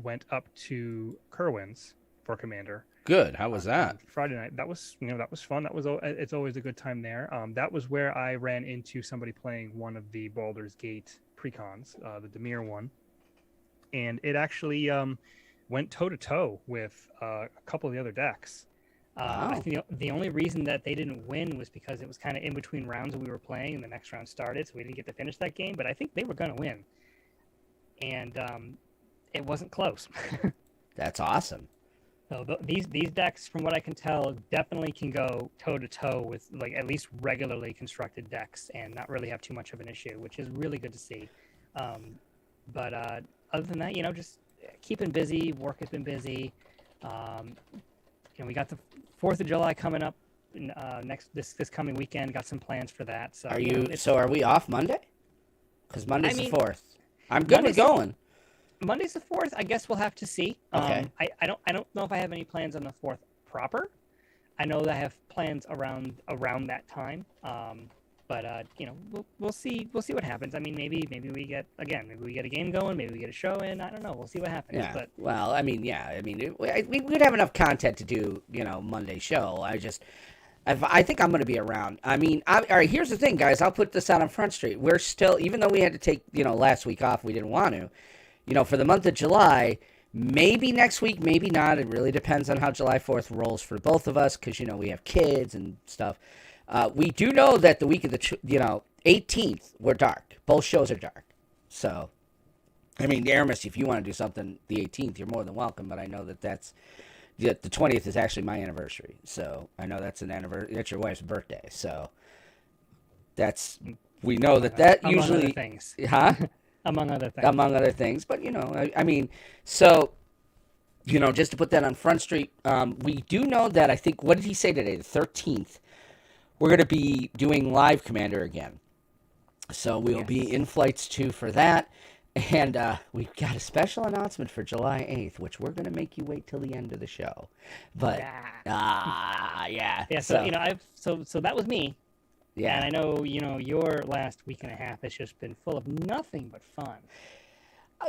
went up to Kerwin's for Commander. Good. How was that? Friday night. That was fun. It's always a good time there. That was where I ran into somebody playing one of the Baldur's Gate precons, the Demir one, and it actually went toe to toe with a couple of the other decks. Wow. I think the only reason that they didn't win was because it was kind of in between rounds that we were playing, and the next round started, so we didn't get to finish that game. But I think they were going to win, and it wasn't close. That's awesome. So these decks, from what I can tell, definitely can go toe to toe with like at least regularly constructed decks, and not really have too much of an issue, which is really good to see. But other than that, just keeping busy. Work has been busy. We got the 4th of July coming up this coming weekend. Got some plans for that. So are we off Monday? Because Monday's the 4th. I'm good with going. Monday's the 4th. I guess we'll have to see. Okay. I don't know if I have any plans on the 4th proper. I know that I have plans around that time. But we'll see what happens. I mean, maybe we get a game going. Maybe we get a show in. I don't know. We'll see what happens. Yeah. But Well, I mean, we'd have enough content to do Monday show. I think I'm going to be around. I mean, all right. Here's the thing, guys. I'll put this out on Front Street. We're still, even though we had to take last week off, we didn't want to. For the month of July, maybe next week, maybe not. It really depends on how July 4th rolls for both of us, because we have kids and stuff. We do know that the week of the 18th, we're dark. Both shows are dark. So, I mean, Aramis, if you want to do something the 18th, you're more than welcome. But I know that's the 20th is actually my anniversary. So I know that's an anniversary. That's your wife's birthday. So we know that among usually other things. Huh? Among other things. Among other things. But I mean, so. Just to put that on Front Street, we do know that I think, what did he say today? The 13th. We're going to be doing live Commander again. So we'll be in Flights 2 for that. And we've got a special announcement for July 8th, which we're going to make you wait till the end of the show. But, yeah. Yeah, so that was me. Yeah. And I know, your last week and a half has just been full of nothing but fun.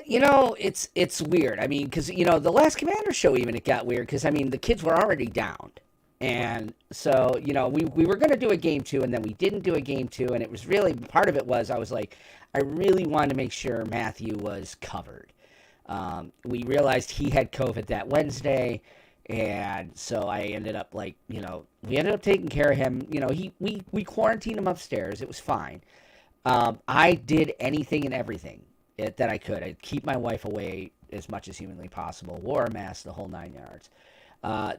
It's weird. I mean, because, the last Commander show even, it got weird because, I mean, the kids were already downed. And so, we were going to do a game 2, and then we didn't do a game 2, and it was really, part of it was, I was like, I really wanted to make sure Matthew was covered. We realized he had COVID that Wednesday, and so I ended up, we ended up taking care of him. We quarantined him upstairs. It was fine. I did anything and everything that I could. I'd keep my wife away as much as humanly possible, wore a mask, the whole 9 yards.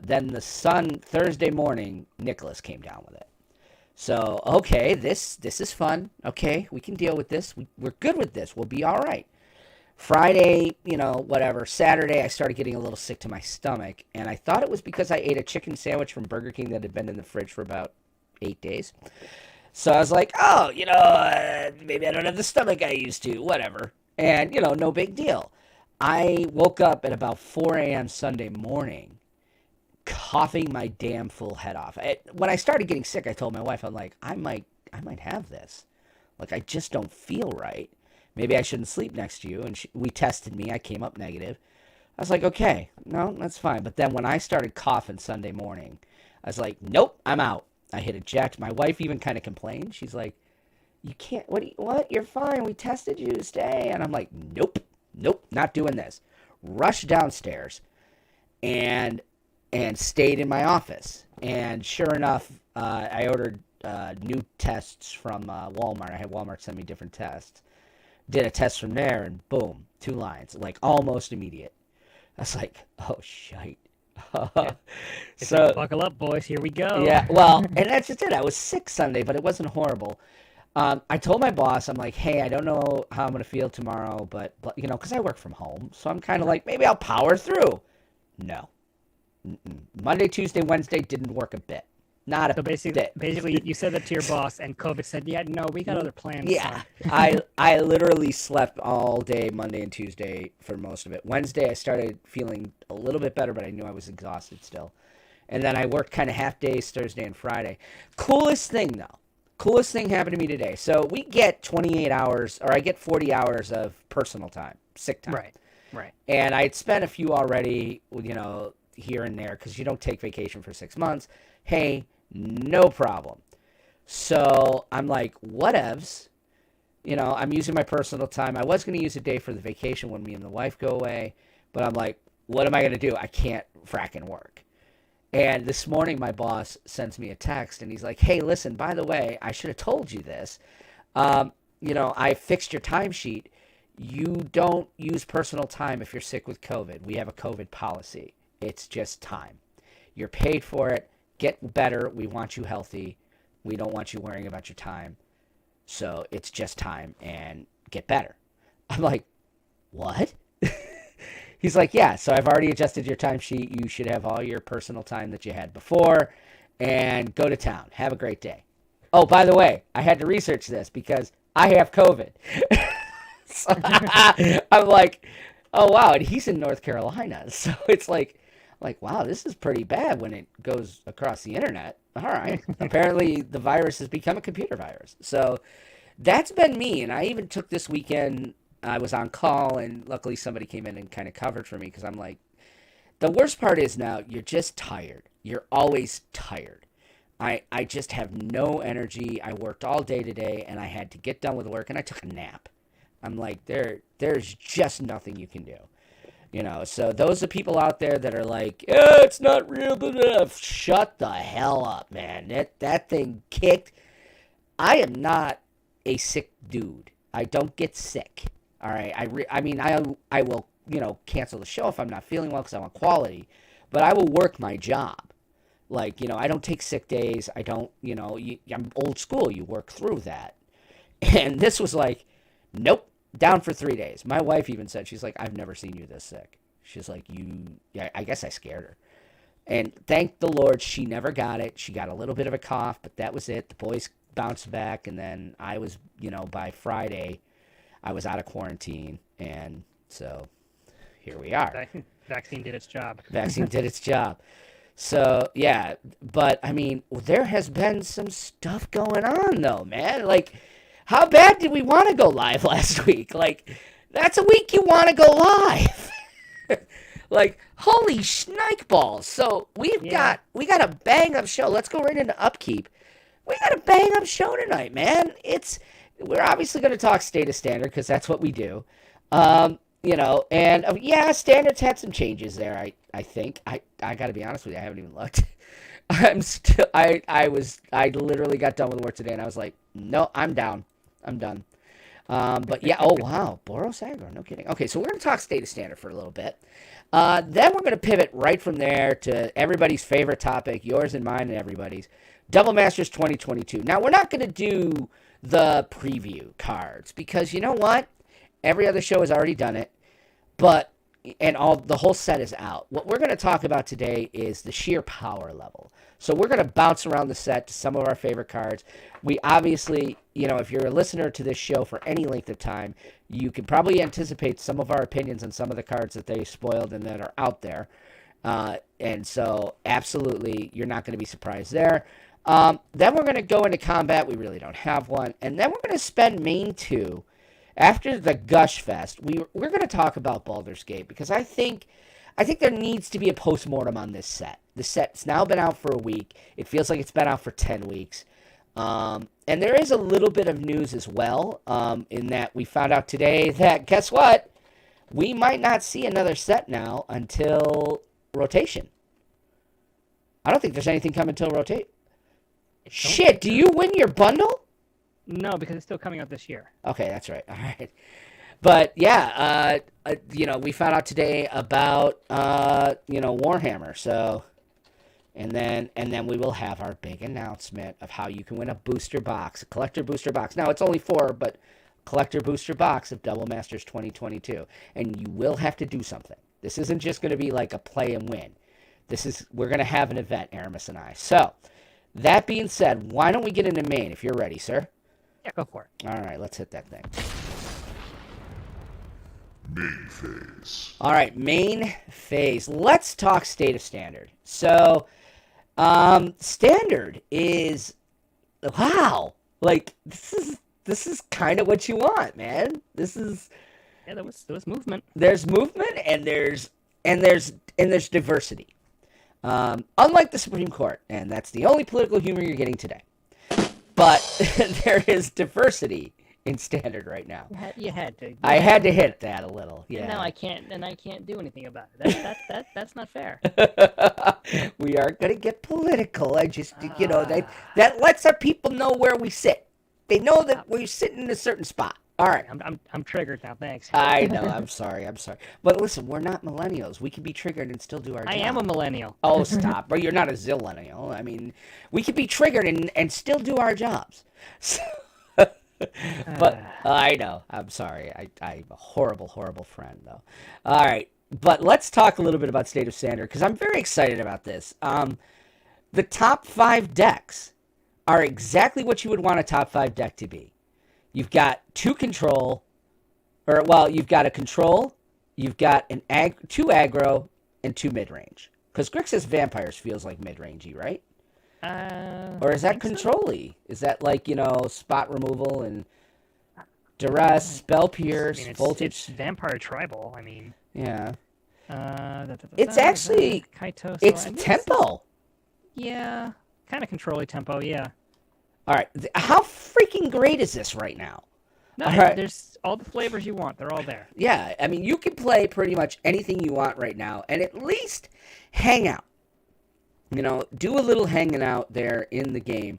Then Thursday morning, Nicholas came down with it. So, okay, this is fun. Okay, we can deal with this. We're good with this. We'll be all right. Friday, whatever. Saturday, I started getting a little sick to my stomach, and I thought it was because I ate a chicken sandwich from Burger King that had been in the fridge for about 8 days. So I was like, maybe I don't have the stomach I used to, whatever. And, no big deal. I woke up at about 4 a.m. Sunday morning, coughing my damn full head off. When I started getting sick, I told my wife, I'm like, I might have this. Like, I just don't feel right. Maybe I shouldn't sleep next to you. And we tested me. I came up negative. I was like, okay, no, that's fine. But then when I started coughing Sunday morning, I was like, nope, I'm out. I hit eject. My wife even kind of complained. She's like, you can't, what? You're fine. We tested you to stay. And I'm like, nope, not doing this. Rushed downstairs and stayed in my office. And sure enough, I ordered new tests from Walmart. I had Walmart send me different tests. Did a test from there, and boom, 2 lines, like almost immediate. I was like, oh, shite. Yeah. So like, buckle up, boys. Here we go. Yeah, well, and that's just it. I was sick Sunday, but it wasn't horrible. I told my boss, I'm like, hey, I don't know how I'm going to feel tomorrow, but because I work from home, so I'm kind of like, maybe I'll power through. No. Monday, Tuesday, Wednesday didn't work a bit. Not a bit. Basically, you said that to your boss, and COVID said, yeah, no, we got other plans. Yeah, I literally slept all day Monday and Tuesday for most of it. Wednesday, I started feeling a little bit better, but I knew I was exhausted still. And then I worked kind of half days Thursday and Friday. Coolest thing happened to me today. So we get 28 hours, or I get 40 hours of personal time, sick time. Right. Right. And I had spent a few already, here and there, because you don't take vacation for 6 months. Hey, no problem. So I'm like, whatevs. I'm using my personal time. I was going to use a day for the vacation when me and the wife go away, but I'm like, what am I going to do? I can't fracking work. And this morning, my boss sends me a text, and he's like, hey, listen, by the way, I should have told you this. I fixed your timesheet. You don't use personal time if you're sick with COVID. We have a COVID policy. It's just time. You're paid for it. Get better. We want you healthy. We don't want you worrying about your time. So it's just time and get better. I'm like, what? He's like, yeah, so I've already adjusted your timesheet. You should have all your personal time that you had before and go to town. Have a great day. Oh, by the way, I had to research this because I have COVID. So I'm like, oh, wow. And he's in North Carolina. So it's like, wow, this is pretty bad when it goes across the internet. All right. Apparently, the virus has become a computer virus. So that's been me. And I even took this weekend. I was on call, and luckily somebody came in and kind of covered for me because I'm like, the worst part is now you're just tired. You're always tired. I just have no energy. I worked all day today, and I had to get done with work, and I took a nap. I'm like, there's just nothing you can do. So those are people out there that are like, it's not real, but shut the hell up, man. That thing kicked. I am not a sick dude. I don't get sick. All right. I will, cancel the show if I'm not feeling well because I want quality, but I will work my job. Like, I don't take sick days. I don't, I'm old school. You work through that. And this was like, nope, down for 3 days. My wife even said, she's like, I've never seen you this sick. She's like, I guess I scared her. And thank the Lord she never got it. She got a little bit of a cough, but that was it. The boys bounced back. And then I was, by Friday, I was out of quarantine, and so here we are. Vaccine did its job. Vaccine did its job. So, yeah, but, there has been some stuff going on, though, man. Like, how bad did we want to go live last week? Like, that's a week you want to go live. Like, holy shnik balls. So, we got a bang-up show. Let's go right into Upkeep. We got a bang-up show tonight, man. We're obviously going to talk State of Standard because that's what we do. Standard's had some changes there, I think. I got to be honest with you, I haven't even looked. I literally got done with work today and I was like, no, I'm down. I'm done. But yeah, oh wow, Boros Aggro, no kidding. Okay, so we're going to talk State of Standard for a little bit. Then we're going to pivot right from there to everybody's favorite topic, yours and mine and everybody's, Double Masters 2022. Now, we're not going to do the preview cards because you know what? Every other show has already done it, the whole set is out. What we're going to talk about today is the sheer power level. So we're going to bounce around the set to some of our favorite cards. We obviously, if you're a listener to this show for any length of time, you can probably anticipate some of our opinions on some of the cards that they spoiled and that are out there. And so absolutely, you're not going to be surprised there. Then we're going to go into combat. We really don't have one. And then we're going to spend main 2. After the Gush Fest, we're going to talk about Baldur's Gate because I think there needs to be a postmortem on this set. The set's now been out for a week. It feels like it's been out for 10 weeks. And there is a little bit of news as well in that we found out today that, guess what? We might not see another set now until rotation. I don't think there's anything coming until rotate. Shit, do you win your bundle? No, because it's still coming out this year. Okay, that's right. All right. But yeah, we found out today about Warhammer. So, and then we will have our big announcement of how you can win a booster box, a collector booster box. Now it's only 4, but collector booster box of Double Masters 2022, and you will have to do something. This isn't just going to be like a play and win. We're going to have an event, Aramis and I. So, that being said, why don't we get into main if you're ready, sir? Yeah, go for it. All right, let's hit that thing. Main phase. All right, main phase. Let's talk State of Standard. So, Standard is, wow, like this is kind of what you want, man. This is Yeah, there was movement. There's movement, and there's diversity. Unlike the Supreme Court, and that's the only political humor you're getting today. But there is diversity in Standard right now. You had to. I had to hit that a little. Yeah. And now I can't do anything about it. That's not fair. We are gonna get political. I just that lets our people know where we sit. They know that we're sitting in a certain spot. All right. I'm triggered now. Thanks. I know. I'm sorry. But listen, we're not millennials. We can be triggered and still do our job. I am a millennial. Oh, stop. But you're not a zillennial. I mean, we can be triggered and still do our jobs. So, but I know. I'm sorry. I'm a horrible, horrible friend, though. All right. But let's talk a little bit about State of Standard, because I'm very excited about this. The top 5 decks are exactly what you would want a top 5 deck to be. You've got 2 control, you've got a control, you've got 2 aggro, and 2 mid-range. Because Grixis Vampires feels like mid-rangey, right? Or is that control-y? Is that like, spot removal and duress, spell pierce, voltage? It's Vampire Tribal, I mean. Yeah. It's actually, Kaito, it's tempo. Yeah, kind of control-y tempo, yeah. All right, how freaking great is this right now? No, all right. There's all the flavors you want. They're all there. Yeah, I mean, you can play pretty much anything you want right now, and at least hang out. Do a little hanging out there in the game.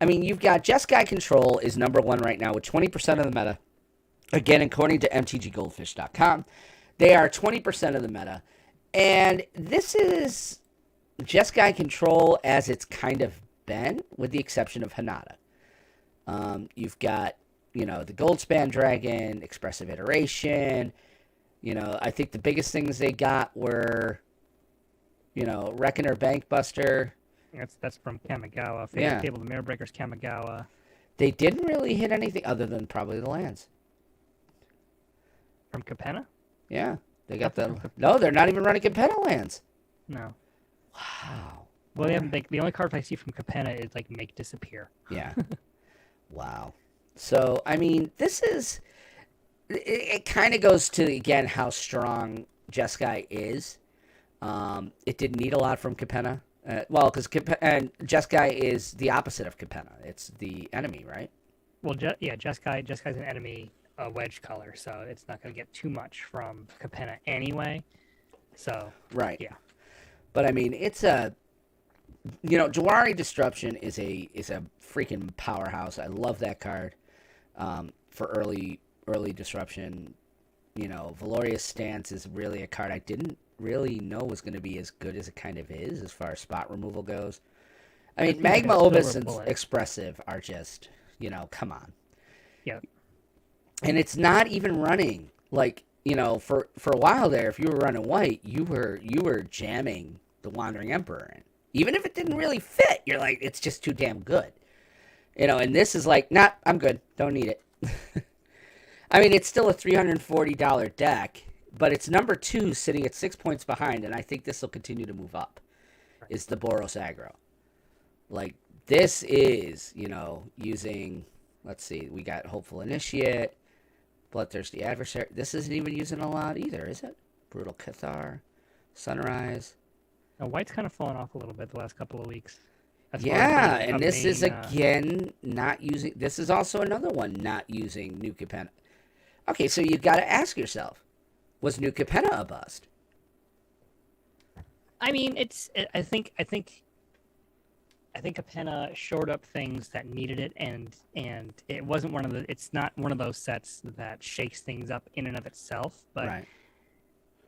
I mean, you've got Jeskai Control is number 1 right now with 20% of the meta. Again, according to mtggoldfish.com, they are 20% of the meta. And this is Jeskai Control as it's kind of been, with the exception of Hanada. You've got, the Goldspan Dragon, Expressive Iteration. I think the biggest things they got were, Reckoner Bankbuster. That's from Kamigawa. Yeah. Table of Mirror Breakers, Kamigawa. They didn't really hit anything other than probably the lands. From Capenna? Yeah. They got No, they're not even running Capenna lands. No. Wow. Well, the only card I see from Capenna is like Make Disappear. Yeah. Wow. So, I mean, this is... It kind of goes to, again, how strong Jeskai is. It didn't need a lot from Capenna. Because Jeskai is the opposite of Capenna. It's the enemy, right? Well, Jeskai's an enemy wedge color, so it's not going to get too much from Capenna anyway. So, right. Yeah. But, I mean, it's a... Jawari Disruption is a freaking powerhouse. I love that card for early disruption. Valoria's Stance is really a card I didn't really know was going to be as good as it kind of is as far as spot removal goes. I mean, Magma Obus and Expressive are just, come on. Yeah. And it's not even running like, for a while there, if you were running white, you were jamming the Wandering Emperor in. Even if it didn't really fit, you're like, it's just too damn good. And this is like, nah, I'm good. Don't need it. I mean, it's still a $340 deck, but it's number 2 sitting at 6 points behind, and I think this will continue to move up, is the Boros aggro. Like, this is, using, let's see, we got Hopeful Initiate, Bloodthirsty Adversary. This isn't even using a lot either, is it? Brutal Cathar, Sunrise. Now, White's kind of fallen off a little bit the last couple of weeks. Yeah, and this is, again, not using... This is also another one not using New Capenna. Okay, so you've got to ask yourself, was New Capenna a bust? I mean, I think Capenna shored up things that needed it, and it wasn't it's not one of those sets that shakes things up in and of itself, but... Right.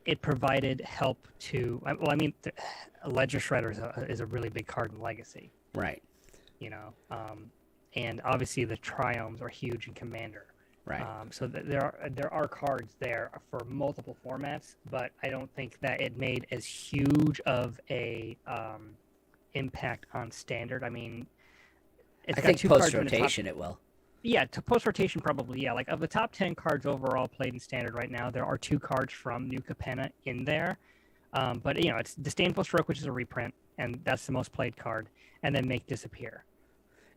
It provided help to... Well, I mean, Ledger Shredder is a really big card in Legacy. Right. And obviously the Triomes are huge in Commander. Right. So there are cards there for multiple formats, but I don't think that it made as huge of a impact on Standard. I mean, I think post-rotation it will. Yeah, to post-rotation probably, yeah. Like, of the top 10 cards overall played in Standard right now, there are 2 cards from New Capenna in there. But, it's Disdainful Stroke, which is a reprint, and that's the most played card, and then Make Disappear.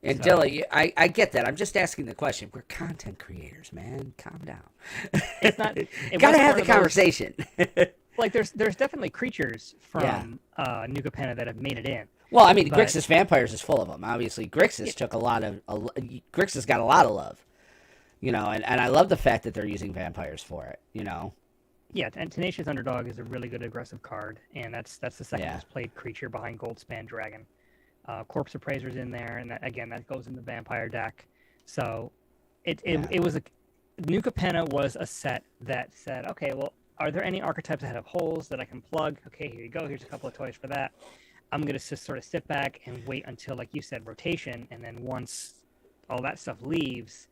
And So Dylan, I get that. I'm just asking the question. We're content creators, man. Calm down. it's not. It Gotta wasn't have one the of those- conversation. Like there's definitely creatures Yeah. from New Capenna that have made it in. Well, I mean, But- Grixis Vampires is full of them. Obviously, Grixis took Grixis got a lot of love. You know, and I love the fact that they're using vampires for it. You know. Yeah, and Tenacious Underdog is a really good aggressive card, and that's the second most played creature behind Goldspan Dragon. Corpse Appraiser's in there, and that goes in the vampire deck. So it was New Capenna was a set that said, okay, well, are there any archetypes that have holes that I can plug? Okay, here you go. Here's a couple of toys for that. I'm gonna just sort of sit back and wait until, like you said, rotation, and then once all that stuff leaves.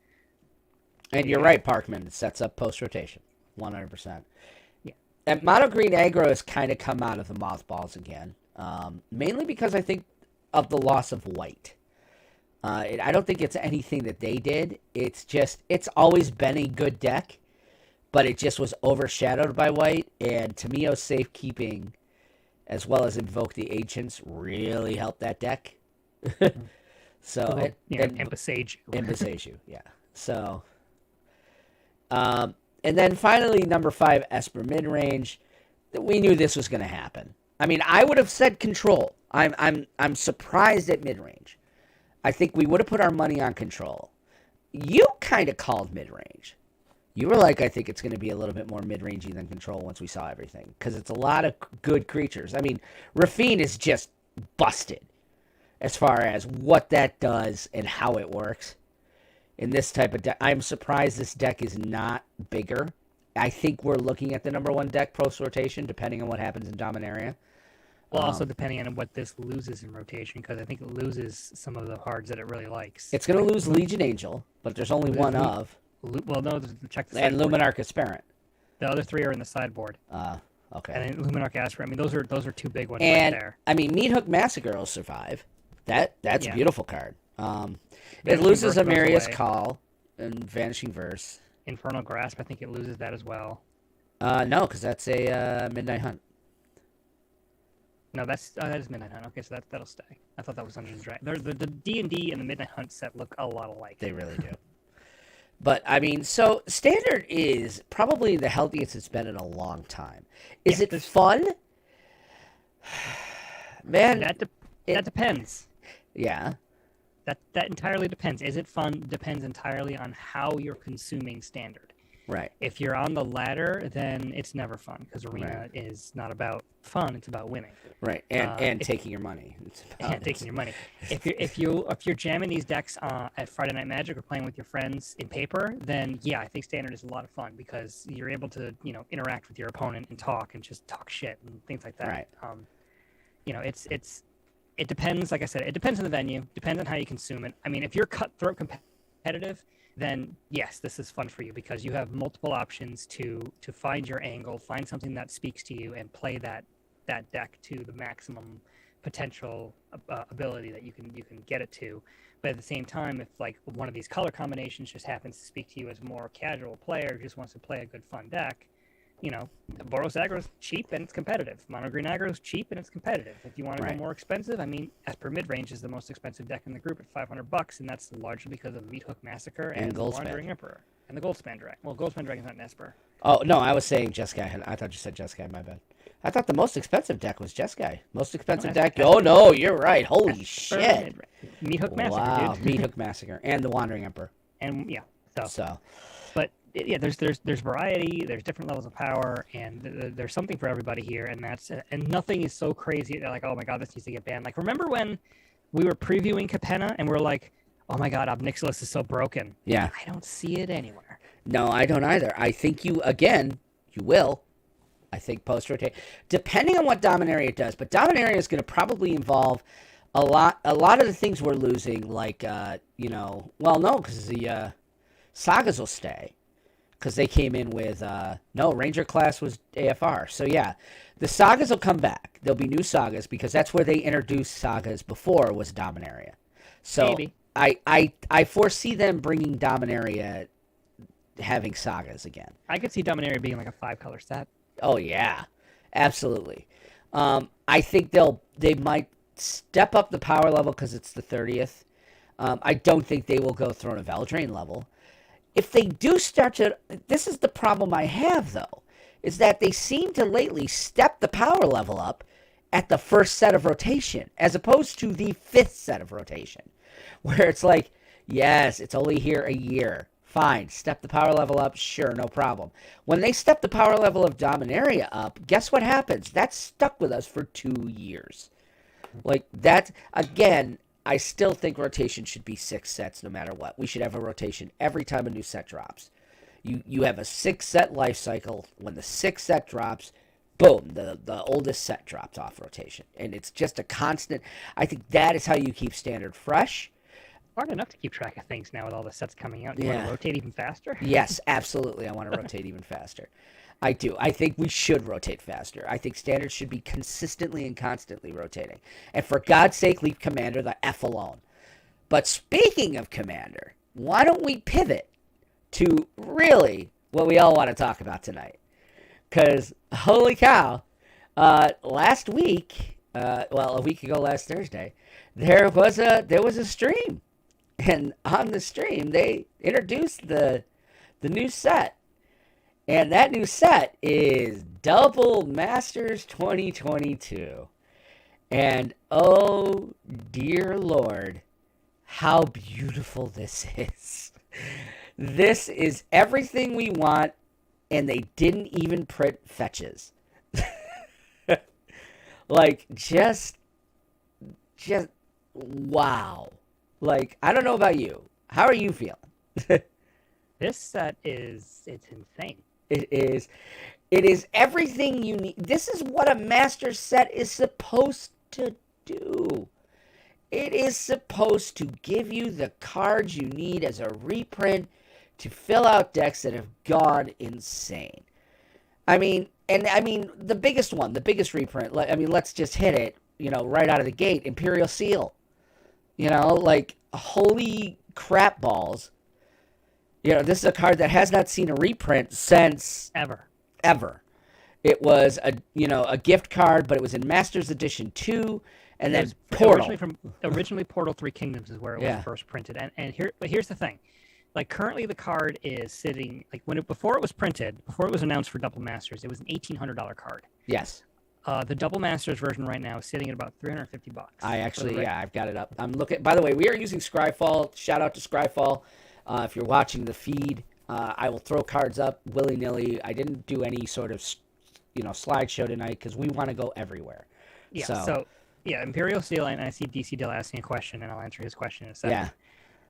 And you're right, Parkman. It sets up post rotation, 100%. Yeah. And Mono Green Aggro has kind of come out of the mothballs again, mainly because I think of the loss of white. I don't think it's anything that they did. It's always been a good deck, but it just was overshadowed by white. And Tamio's Safekeeping, as well as Invoke the Ancients, really helped that deck. So Emphasage. Emphasage, yeah. So, and then finally, number 5, Esper Midrange. We knew this was going to happen. I mean, I would have said Control. I'm surprised at Midrange. I think we would have put our money on Control. You kind of called Midrange. You were like, I think it's going to be a little bit more mid-rangey than Control once we saw everything. Because it's a lot of good creatures. I mean, Rafine is just busted as far as what that does and how it works. In this type of deck, I'm surprised this deck is not bigger. I think we're looking at the number 1 deck post-rotation, depending on what happens in Dominaria. Well, also depending on what this loses in rotation, because I think it loses some of the cards that it really likes. It's going to lose Legion Angel, but there's only one of. Well, no, check the and sideboard. Luminarch Aspirant. The other 3 are in the sideboard. Okay. And then Luminarch Aspirant. I mean, those are 2 big ones and, right there. I mean, Meat Hook Massacre will survive. That's a beautiful card. It Vanishing loses Verse goes Amarius away. Call and Vanishing Verse. Infernal Grasp, I think it loses that as well. No, because that's a Midnight Hunt. No, that is Midnight Hunt. Okay, so that'll stay. I thought that was Dungeons and Dragons. The D&D and the Midnight Hunt set look a lot alike. They really do. But, I mean, so Standard is probably the healthiest it's been in a long time. Is it fun? Man. That depends. Yeah. That entirely depends. Is it fun? Depends entirely on how you're consuming Standard. Right. If you're on the ladder, then it's never fun because Arena is not about fun; it's about winning. Right, and taking your money. And taking your money. If you're jamming these decks at Friday Night Magic or playing with your friends in paper, then yeah, I think Standard is a lot of fun because you're able to interact with your opponent and talk and just talk shit and things like that. Right. It depends. Like I said, it depends on the venue. Depends on how you consume it. I mean, if you're cutthroat competitive, then yes, this is fun for you because you have multiple options to find your angle, find something that speaks to you, and play that deck to the maximum potential ability that you can get it to. But at the same time, if like one of these color combinations just happens to speak to you as a more casual player who just wants to play a good fun deck, Boros Aggro is cheap and it's competitive. Mono Green Aggro is cheap and it's competitive. If you want to go more expensive, I mean, Esper Midrange is the most expensive deck in the group at $500, and that's largely because of Meat Hook Massacre and the Wandering Emperor and the Goldspan Dragon. Well, Goldspan Dragon's not an Esper. Oh no, I was saying Jeskai. I thought you said Jeskai. My bad. I thought the most expensive deck was Jeskai. Most expensive deck. Oh no, you're right. Holy shit! Meat Hook Massacre. Wow, dude. Meat Hook Massacre and the Wandering Emperor. And yeah, so. But yeah, there's variety, there's different levels of power, and there's something for everybody here, and nothing is so crazy. They're like, oh my god, this needs to get banned. Like, remember when we were previewing Capenna and we're like, oh my god, Obnixilis is so broken. Yeah. I don't see it anywhere. No, I don't either. I think you will. I think post-rotate, depending on what Dominaria does, but Dominaria is going to probably involve a lot of the things we're losing, like, well, no, because the Sagas will stay. Because they came in with, Ranger class was AFR. So, yeah, the Sagas will come back. There'll be new Sagas because that's where they introduced Sagas before was Dominaria. So, maybe. I foresee them bringing Dominaria having Sagas again. I could see Dominaria being like a 5-color set. Oh, yeah, absolutely. I think they might step up the power level because it's the 30th. I don't think they will go Throne of Eldraine level. If they do start to, this is the problem I have though, is that they seem to lately step the power level up at the first set of rotation, as opposed to the 5th set of rotation, where it's like, yes, it's only here a year. Fine, step the power level up, sure, no problem. When they step the power level of Dominaria up, guess what happens? That's stuck with us for 2 years. Like, that, again, I still think rotation should be 6 sets no matter what. We should have a rotation every time a new set drops. You have a 6-set life cycle. When the 6th set drops, boom, the oldest set drops off rotation. And it's just a constant. I think that is how you keep Standard fresh. Hard enough to keep track of things now with all the sets coming out. You want to rotate even faster? Yes, absolutely. I want to rotate even faster. I do. I think we should rotate faster. I think Standard should be consistently and constantly rotating. And for God's sake, leave Commander the F alone. But speaking of Commander, why don't we pivot to really what we all want to talk about tonight? Because, holy cow, last week, a week ago last Thursday, there was a stream. And on the stream, they introduced the new set. And that new set is Double Masters 2022. And oh, dear Lord, how beautiful this is. This is everything we want, and they didn't even print fetches. Like, just wow. Like, I don't know about you. How are you feeling? This set it's insane. It is everything you need. This is what a master set is supposed to do. It is supposed to give you the cards you need as a reprint to fill out decks that have gone insane. I mean, the biggest reprint, let's just hit it, right out of the gate, Imperial Seal. Like, holy crap balls. This is a card that has not seen a reprint since... Ever. It was a gift card, but it was in Masters Edition 2, and then Portal. Originally Portal 3 Kingdoms is where it was first printed. And here's the thing. Like, currently the card is sitting... Like, before it was printed, before it was announced for Double Masters, it was an $1,800 card. Yes. The Double Masters version right now is sitting at about $350. I've got it up. I'm looking. By the way, we are using Scryfall. Shout out to Scryfall. If you're watching the feed, I will throw cards up willy-nilly. I didn't do any sort of, slideshow tonight because we want to go everywhere. Yeah. So Imperial Seal, and I see DC Dill asking a question, and I'll answer his question in a second.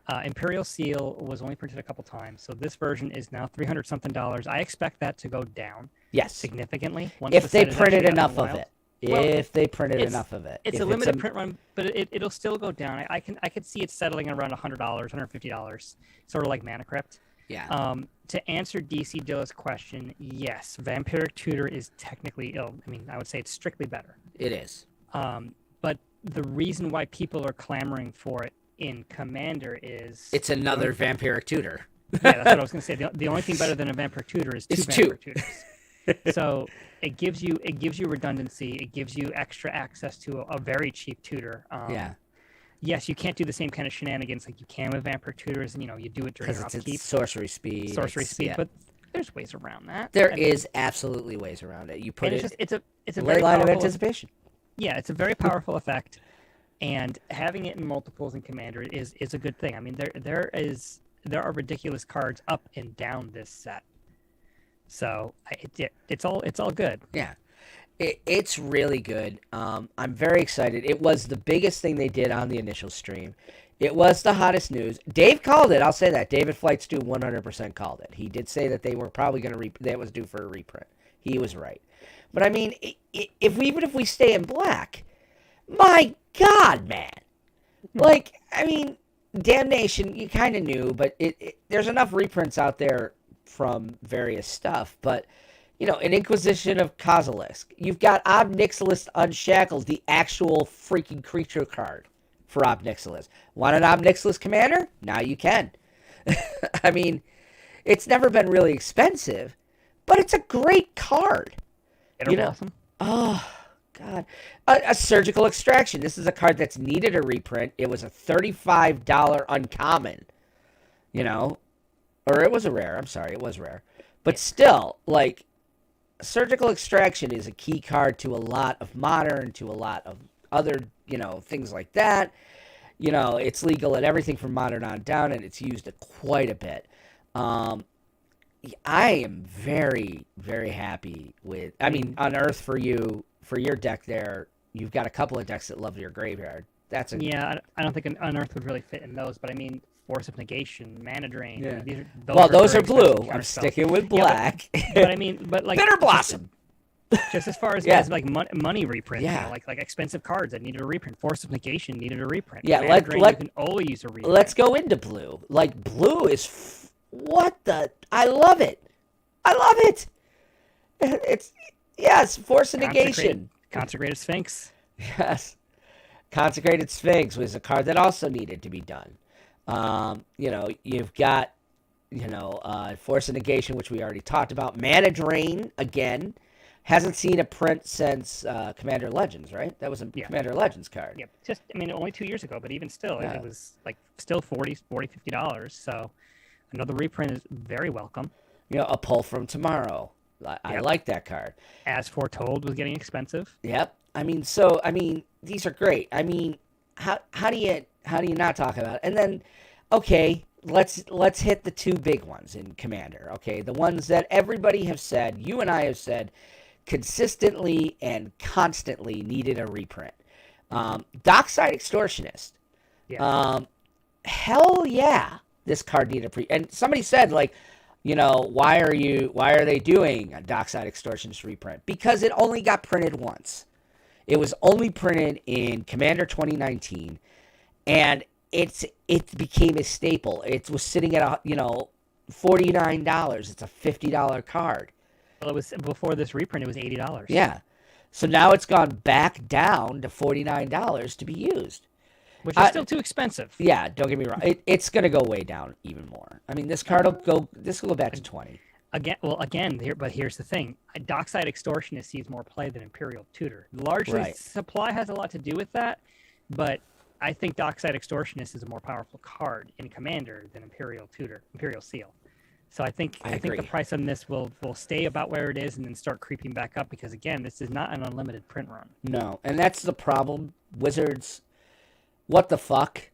Yeah. Imperial Seal was only printed a couple times, so this version is now $300-something. I expect that to go down. Yes. Significantly. If they printed enough of it. If they printed enough of it. It's a limited print run, but it'll still go down. I could see it settling around $100, $150, sort of like Mana Crypt. Yeah. To answer DC Dilla's question, yes, Vampiric Tutor is technically ill. I mean, I would say it's strictly better. It is. But the reason why people are clamoring for it in Commander is... It's another Vampiric Tutor. Yeah, that's what I was going to say. The only thing better than a Vampiric Tutor is two Vampiric Tutors. So it gives you redundancy. It gives you extra access to a very cheap tutor. Yes, you can't do the same kind of shenanigans like you can with Vampiric Tutors, and you do it during your upkeep. It's sorcery speed. But there's ways around that. There is absolutely ways around it. You put it. It's a very line of anticipation. Yeah, it's a very powerful effect, and having it in multiples in Commander is a good thing. I mean, there are ridiculous cards up and down this set. So it's all good. Yeah, it's really good. I'm very excited. It was the biggest thing they did on the initial stream. It was the hottest news. Dave called it. I'll say that. David Flights 2 100% called it. He did say that they were probably going to that was due for a reprint. He was right. But I mean, even if we stay in black, my God, man! Like, I mean, Damnation, you kind of knew, but there's enough reprints out there from various stuff, but an Inquisition of Kozilisk. You've got Ob Nixilis Unshackled, the actual freaking creature card for Ob Nixilis. Want an Ob Nixilis commander? Now you can. I mean, it's never been really expensive, but it's a great card. Awesome. Oh, God. A surgical extraction. This is a card that's needed a reprint. It was a $35 uncommon, you know, or it was a rare. I'm sorry, it was rare. But still, like, surgical extraction is a key card to a lot of modern, to a lot of other, you know, things like that. You know, it's legal at everything from modern on down, and it's used quite a bit. I am very, very happy with, I mean, Unearth for you, for your deck there, you've got a couple of decks that love your graveyard. That's a... Yeah, I don't think an Unearth would really fit in those, but I mean, Force of Negation, Mana Drain. Yeah. Those are blue. I'm sticking with black. Yeah, but I mean, but like... Bitter Blossom! Just as far as like money reprint, yeah. You know, like expensive cards that needed a reprint. Force of Negation needed a reprint. Yeah, you can always use a reprint. Let's go into blue. Like, blue is... what the... I love it. I love it. It's... Yes, Force of Negation. Consecrated Sphinx. Yes. Consecrated Sphinx was a card that also needed to be done. You know, you've got, you know, Force of Negation, which we already talked about. Mana Drain, again. Hasn't seen a print since Commander Legends, right? That was a Commander Legends card. Yep. Just, I mean, only 2 years ago, but even still, it was like still $50. So another reprint is very welcome. You know, A Pull from Tomorrow. I like that card. As Foretold was getting expensive. Yep. I mean, these are great. I mean, how do you not talk about it? And then, okay, let's hit the two big ones in Commander. Okay, the ones that everybody have said, you and I have said, consistently and constantly needed a reprint. Dockside Extortionist. Yeah. Hell yeah, this card needed a pre. And somebody said, like, you know, why are they doing a Dockside Extortionist reprint? Because it only got printed once. It was only printed in Commander 2019, and it became a staple. It was sitting at $49. It's a $50 card. Well, it was before this reprint. It was $80. Yeah, so now it's gone back down to $49 to be used. Which is still too expensive. Yeah, don't get me wrong. It's going to go way down even more. I mean, this card will go back to 20. But here's the thing. Dockside Extortionist sees more play than Imperial Tutor. Largely, supply has a lot to do with that, but I think Dockside Extortionist is a more powerful card in Commander than Imperial Seal. So I think the price on this will stay about where it is and then start creeping back up because, again, this is not an unlimited print run. No, and that's the problem. Wizards... what the fuck?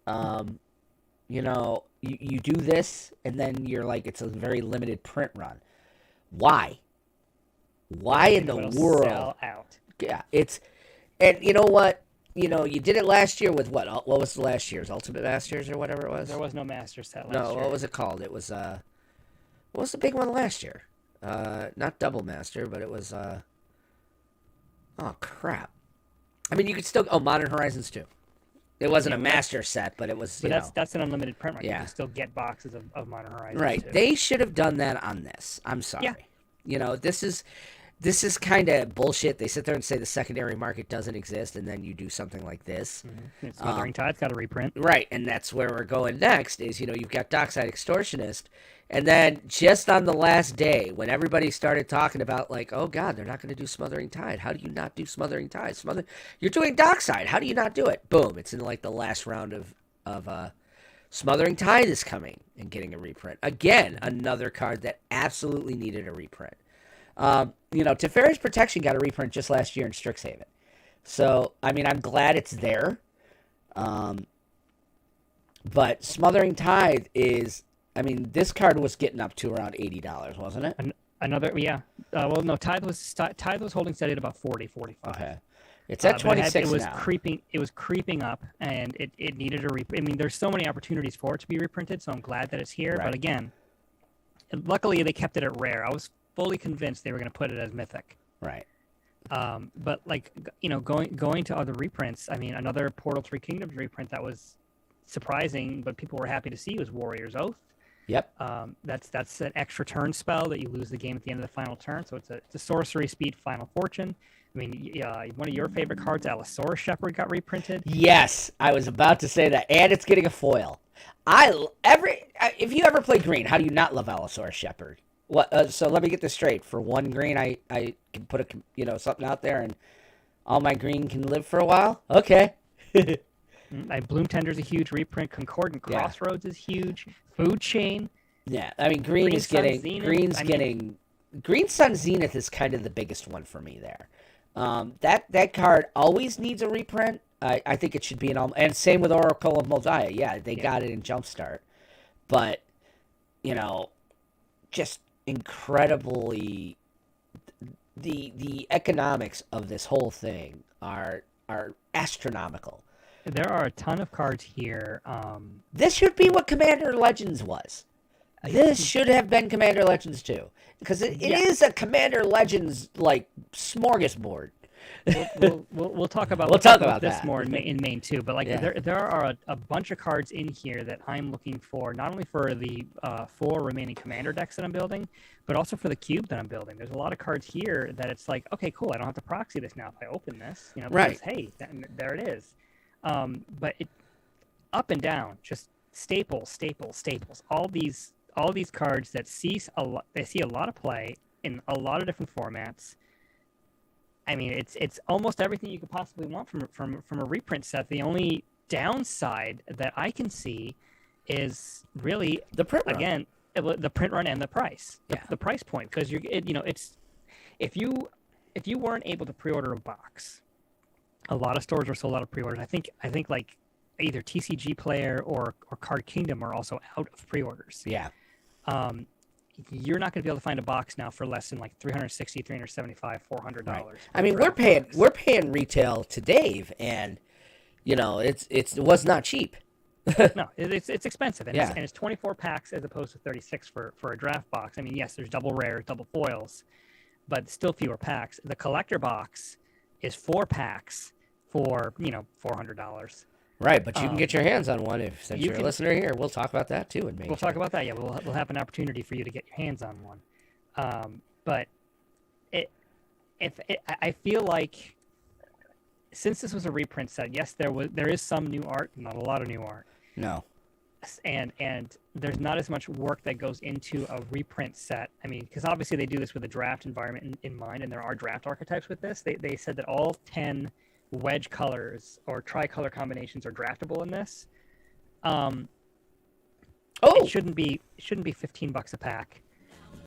You know, you do this, and then you're like, it's a very limited print run. Why? Why in the world? Sell out. Yeah, and you know what? You know, you did it last year with what? What was the last year's? Ultimate Masters or whatever it was? There was no Master set last year. No, what was it called? It was, what was the big one last year? Not Double Master, but it was, oh, crap. I mean, you could still, Modern Horizons 2. It wasn't a master set, but it was. But that's an unlimited print, right? Yeah. You can still get boxes of Modern Horizons. Right. Too. They should have done that on this. I'm sorry. Yeah. You know, this is kind of bullshit. They sit there and say the secondary market doesn't exist, and then you do something like this. Mm-hmm. Smothering Tide's got a reprint. Right, and that's where we're going next. Is you've got Dockside Extortionist, and then just on the last day when everybody started talking about like, oh god, they're not going to do Smothering Tide. How do you not do Smothering Tide? You're doing Dockside. How do you not do it? Boom! It's in like the last round of Smothering Tide is coming and getting a reprint. Again, another card that absolutely needed a reprint. Teferi's Protection got a reprint just last year in Strixhaven. So, I mean, I'm glad it's there. But Smothering Tide is, I mean, this card was getting up to around $80, wasn't it? Tithe was holding steady at about 40, 45. Okay. It's at 26 now. It was creeping up, and it needed a reprint. I mean, there's so many opportunities for it to be reprinted, so I'm glad that it's here. Right. But again, luckily they kept it at rare. I was fully convinced they were going to put it as mythic. Right. But like, going to other reprints, I mean, another Portal 3 Kingdoms reprint that was surprising, but people were happy to see was Warrior's Oath. Yep. That's an extra turn spell that you lose the game at the end of the final turn. So it's a sorcery speed Final Fortune. I mean, one of your favorite cards, Allosaurus Shepherd, got reprinted. Yes, I was about to say that, and it's getting a foil. If you ever play green, how do you not love Allosaurus Shepherd? What? So let me get this straight. For 1 green, I can put something out there, and All my green can live for a while. Okay. Bloom Tender's a huge reprint. Concordant Yeah. Crossroads is huge. Food Chain. Yeah, I mean, Green Sun Zenith is kind of the biggest one for me there. That card always needs a reprint. I think it should be in all, and same with Oracle of Moldiah. Yeah, they got it in Jumpstart, but just incredibly, the economics of this whole thing are astronomical. There are a ton of cards here. This should be what Commander Legends was. This should have been Commander Legends too, because it is a Commander Legends like smorgasbord. We'll talk about this that more in main too. But there are a bunch of cards in here that I'm looking for, not only for the 4 remaining Commander decks that I'm building, but also for the cube that I'm building. There's a lot of cards here that it's like, okay, cool, I don't have to proxy this now if I open this. Because, right? Hey, there it is. But it up and down, just staples. All these cards that see a lot of play in a lot of different formats. I mean, it's almost everything you could possibly want from a reprint set. The only downside that I can see is really the print run. Again, the print run and the price. The price point, because it's if you weren't able to pre-order a box, a lot of stores are sold out of pre-orders. I think like either TCG Player or Card Kingdom are also out of pre-orders. Yeah. You're not going to be able to find a box now for less than like $360, $375, $400. Right. I mean, we're paying retail to Dave, and it was not cheap. No, it's expensive, and it's 24 packs as opposed to 36 for a draft box. I mean, yes, there's double rares, double foils, but still fewer packs. The collector box is 4 packs for $400. Right, but you can get your hands on one since you're a listener here. We'll talk about that too. We'll talk about that. Yeah, we'll have an opportunity for you to get your hands on one. But I feel like since this was a reprint set, yes, there is some new art, not a lot of new art. No. And there's not as much work that goes into a reprint set. I mean, because obviously they do this with a draft environment in mind, and there are draft archetypes with this. They said that all 10 wedge colors or tricolor combinations are draftable in this. It shouldn't be $15 a pack.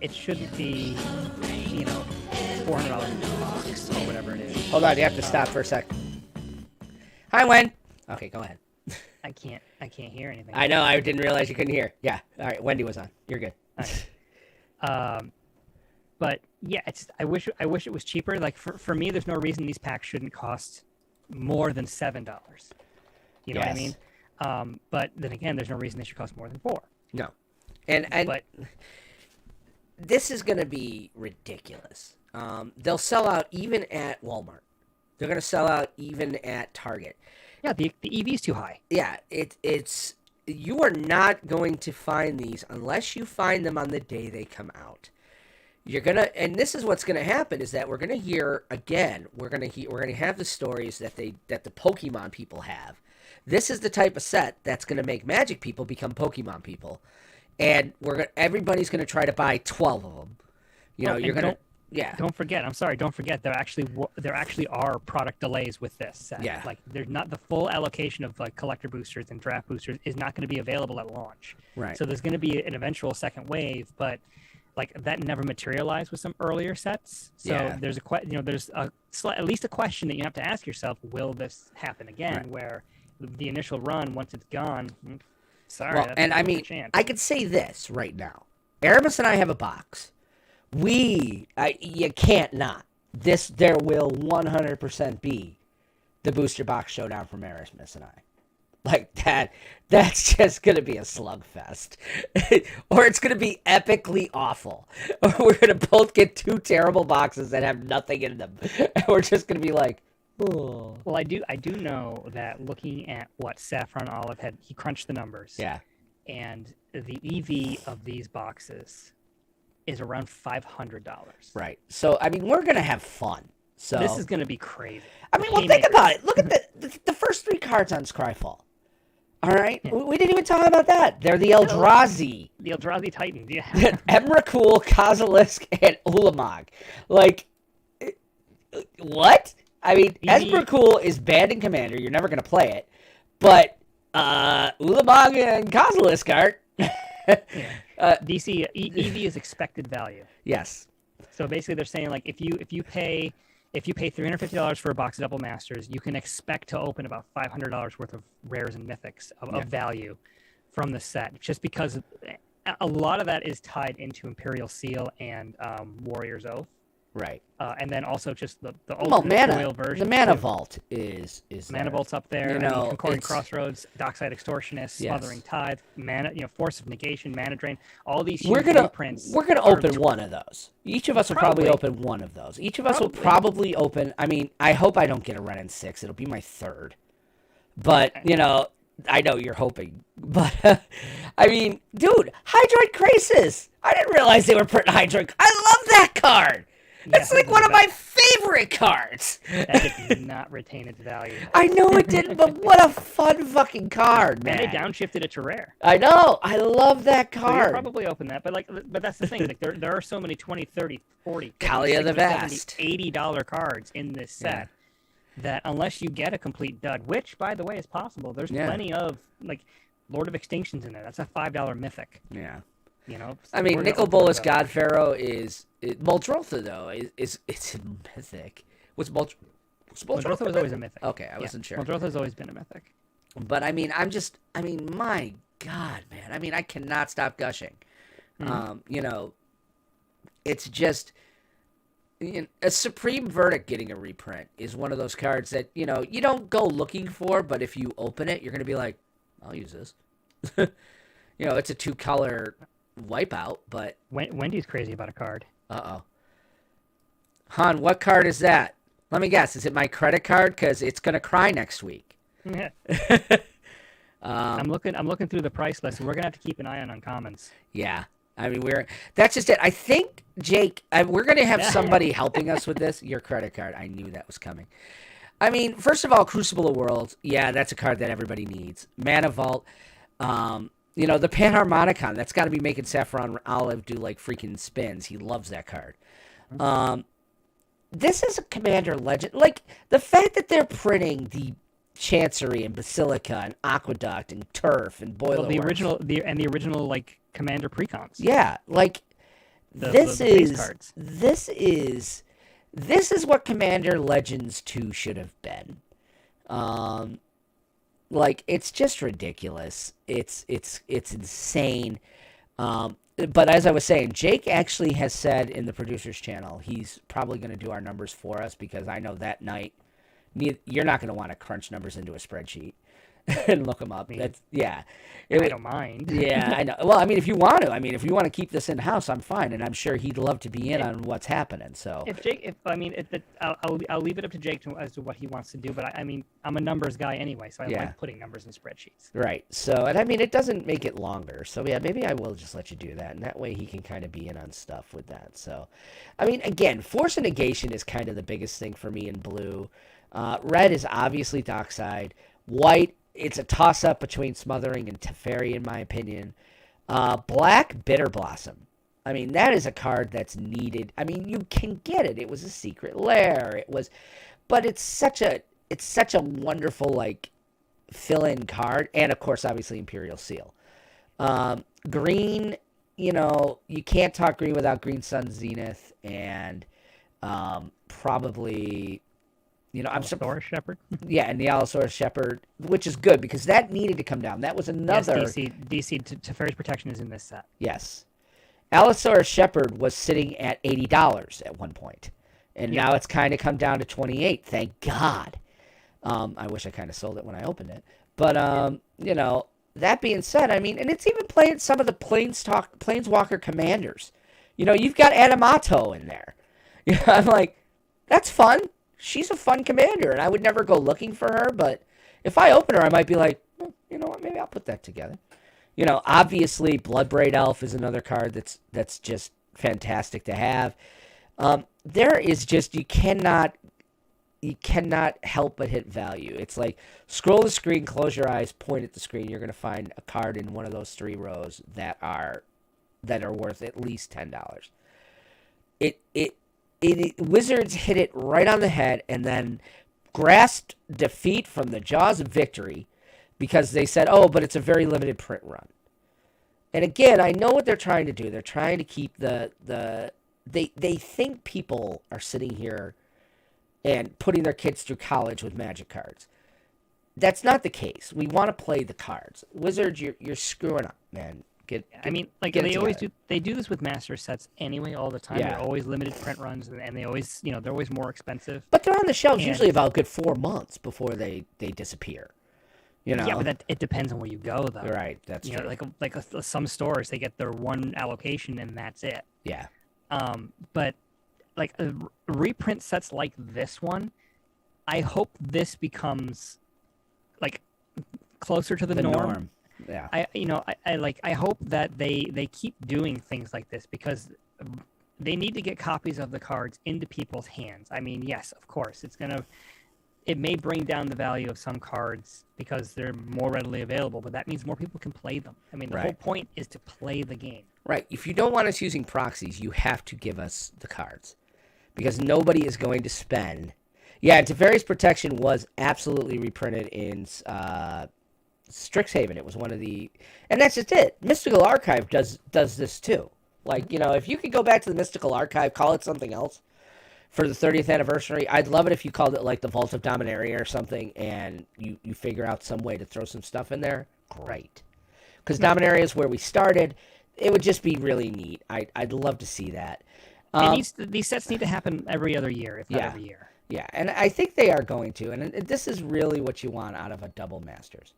It shouldn't be $400 a box or whatever it is. Hold on, you have to stop for a sec. Hi, Wen. Okay, go ahead. I can't hear anything. I know, I didn't realize you couldn't hear. Yeah, all right, Wendy was on. You're good. Okay. But yeah, I wish it was cheaper. Like for me, there's no reason these packs shouldn't cost more than $7. You know what I mean? But then again, there's no reason they should cost more than $4. No. But this is going to be ridiculous. They'll sell out even at Walmart. They're going to sell out even at Target. Yeah, the EV is too high. Yeah, it's you are not going to find these unless you find them on the day they come out. And this is what's gonna happen is that we're gonna hear again. We're gonna have the stories that the Pokemon people have. This is the type of set that's gonna make Magic people become Pokemon people, and everybody's gonna try to buy 12 of them. Don't forget. There actually are product delays with this set. Yeah. Like there's not the full allocation of like collector boosters and draft boosters is not going to be available at launch. Right. So there's going to be an eventual second wave, but like that never materialized with some earlier sets. So there's at least a question that you have to ask yourself: will this happen again? Right. Where the initial run, once it's gone, sorry. Well, and I mean, I could say this right now: Aramis and I have a box. You can't not. There will 100% be the booster box showdown from Aramis and I. Like that's just going to be a slugfest. Or it's going to be epically awful. Or we're going to both get 2 terrible boxes that have nothing in them. And we're just going to be like, oh. Well, I do know that looking at what Saffron Olive he crunched the numbers. Yeah. And the EV of these boxes is around $500. Right. So, I mean, we're going to have fun. So this is going to be crazy. I mean, well, think about it. Look at the first 3 cards on Scryfall. All right? Yeah. We didn't even talk about that. They're the Eldrazi. The Eldrazi Titans, yeah. Emrakul, Kozilisk, and Ulamog. Like, what? I mean, EV Esbercool is banned in Commander. You're never going to play it. But Ulamog and Kozilisk DC EV is expected value. Yes. So basically, they're saying like if you pay $350 for a box of Double Masters, you can expect to open about $500 worth of rares and mythics of value from the set, just because a lot of that is tied into Imperial Seal and Warrior's Oath. Right. And then also just the ultimate foil version. The Mana Vault is Mana Vault's up there. You know, Concordant Crossroads, Dockside Extortionist, Smothering Tithe, Mana, Force of Negation, Mana Drain. All these huge reprints. We're gonna open one of those. Each of us will probably open one of those. Each of us will probably open. I mean, I hope I don't get a Renin 6. It'll be my third. But I know you're hoping. But I mean, dude, Hydroid Crisis. I didn't realize they were printing Hydroid. I love that card. It's like one of my favorite cards. That did not retain its value. I know it didn't, but what a fun fucking card, man. And they downshifted it to rare. I know. I love that card. So you'll probably open that, but that's the thing. Like there are so many 20, 30, 40, Kalia the Vast, $80 cards in this set that unless you get a complete dud, which by the way is possible, there's plenty of like Lord of Extinctions in there. That's a $5 mythic. Yeah. So I mean, Nicol Bolas God Pharaoh is Muldrotha though it's a mythic. Muldrotha was always a mythic. Okay, I wasn't sure. Muldrotha's always been a mythic. But I mean, my God, man. I mean, I cannot stop gushing. It's just a Supreme Verdict getting a reprint is one of those cards that you don't go looking for, but if you open it, you're gonna be like, I'll use this. It's a 2-color wipeout, but Wendy's crazy about a card. Han, what card is that? Let me guess. Is it my credit card? Because it's gonna cry next week. Yeah. I'm looking through the price list. We're gonna have to keep an eye on uncommons. Yeah, I mean that's just it. I think Jake, we're gonna have somebody helping us with this. Your credit card. I knew that was coming. I mean, first of all, Crucible of Worlds. Yeah, that's a card that everybody needs. Mana Vault. The Panharmonicon, that's got to be making Saffron Olive do like freaking spins. He loves that card. This is a Commander Legend. Like, the fact that they're printing the Chancery and Basilica and Aqueduct and Turf and Boiler the original like Commander precons. Yeah, like this is what Commander Legends 2 should have been. Like, it's just ridiculous. It's insane. But as I was saying, Jake actually has said in the producer's channel, he's probably going to do our numbers for us because I know that night you're not going to want to crunch numbers into a spreadsheet and look them up. I don't mind. Yeah, I know. Well, I mean, if you want to keep this in house, I'm fine, and I'm sure he'd love to be in on what's happening. So I'll leave it up to Jake as to what he wants to do. But I'm a numbers guy anyway, so I like putting numbers in spreadsheets. Right. So, and I mean, it doesn't make it longer. So yeah, maybe I will just let you do that, and that way he can kind of be in on stuff with that. So, I mean, again, Force of Negation is kind of the biggest thing for me in blue. Red is obviously Dockside. White, it's a toss-up between Smothering and Teferi, in my opinion. Black, Bitter Blossom. I mean, that is a card that's needed. I mean, you can get it. It was a secret lair. But it's such a wonderful, like, fill-in card. And, of course, obviously, Imperial Seal. Green, you can't talk green without Green Sun Zenith. And probably... I'm Allosaurus Shepherd. Yeah, and the Allosaurus Shepherd, which is good because that needed to come down. That was another. Yes, DC Teferi's Protection is in this set. Yes. Allosaurus Shepherd was sitting at $80 at one point, and now it's kind of come down to $28. Thank God. I wish I kind of sold it when I opened it. But, that being said, I mean, and it's even playing some of the Planeswalker commanders. You've got Adamato in there. I'm like, that's fun. She's a fun commander, and I would never go looking for her, but if I open her, I might be like, you know what, maybe I'll put that together. Obviously, Bloodbraid Elf is another card that's just fantastic to have. There is just, you cannot help but hit value. It's like, scroll the screen, close your eyes, point at the screen, you're going to find a card in one of those 3 rows that are worth at least $10. Wizards hit it right on the head and then grasped defeat from the jaws of victory because they said, oh, but it's a very limited print run. And again, I know what they're trying to do. They're trying to keep they think people are sitting here and putting their kids through college with Magic cards. That's not the case. We want to play the cards. Wizards, you're screwing up, man. They do this with master sets anyway all the time. Yeah. They're always limited print runs, and they always, they're always more expensive. But they're on the shelves usually about a good 4 months before they disappear. Yeah, but it depends on where you go, though. Right, that's true. Some stores, they get their one allocation and that's it. Yeah. But reprint sets like this one, I hope this becomes closer to the norm. Yeah. I hope that they keep doing things like this because they need to get copies of the cards into people's hands. I mean, yes, of course, it may bring down the value of some cards because they're more readily available, but that means more people can play them. I mean, the whole point is to play the game. Right. If you don't want us using proxies, you have to give us the cards because nobody is going to spend. Yeah, Teferi's Protection was absolutely reprinted in Strixhaven. It was one of the, and that's just it. Mystical Archive does this too. If you could go back to the Mystical Archive, call it something else for the 30th anniversary. I'd love it if you called it the Vault of Dominaria or something, and you figure out some way to throw some stuff in there. Great, because Dominaria is where we started. It would just be really neat. I'd love to see that. These sets need to happen every other year, if not every year. Yeah, and I think they are going to, and this is really what you want out of a double Masters.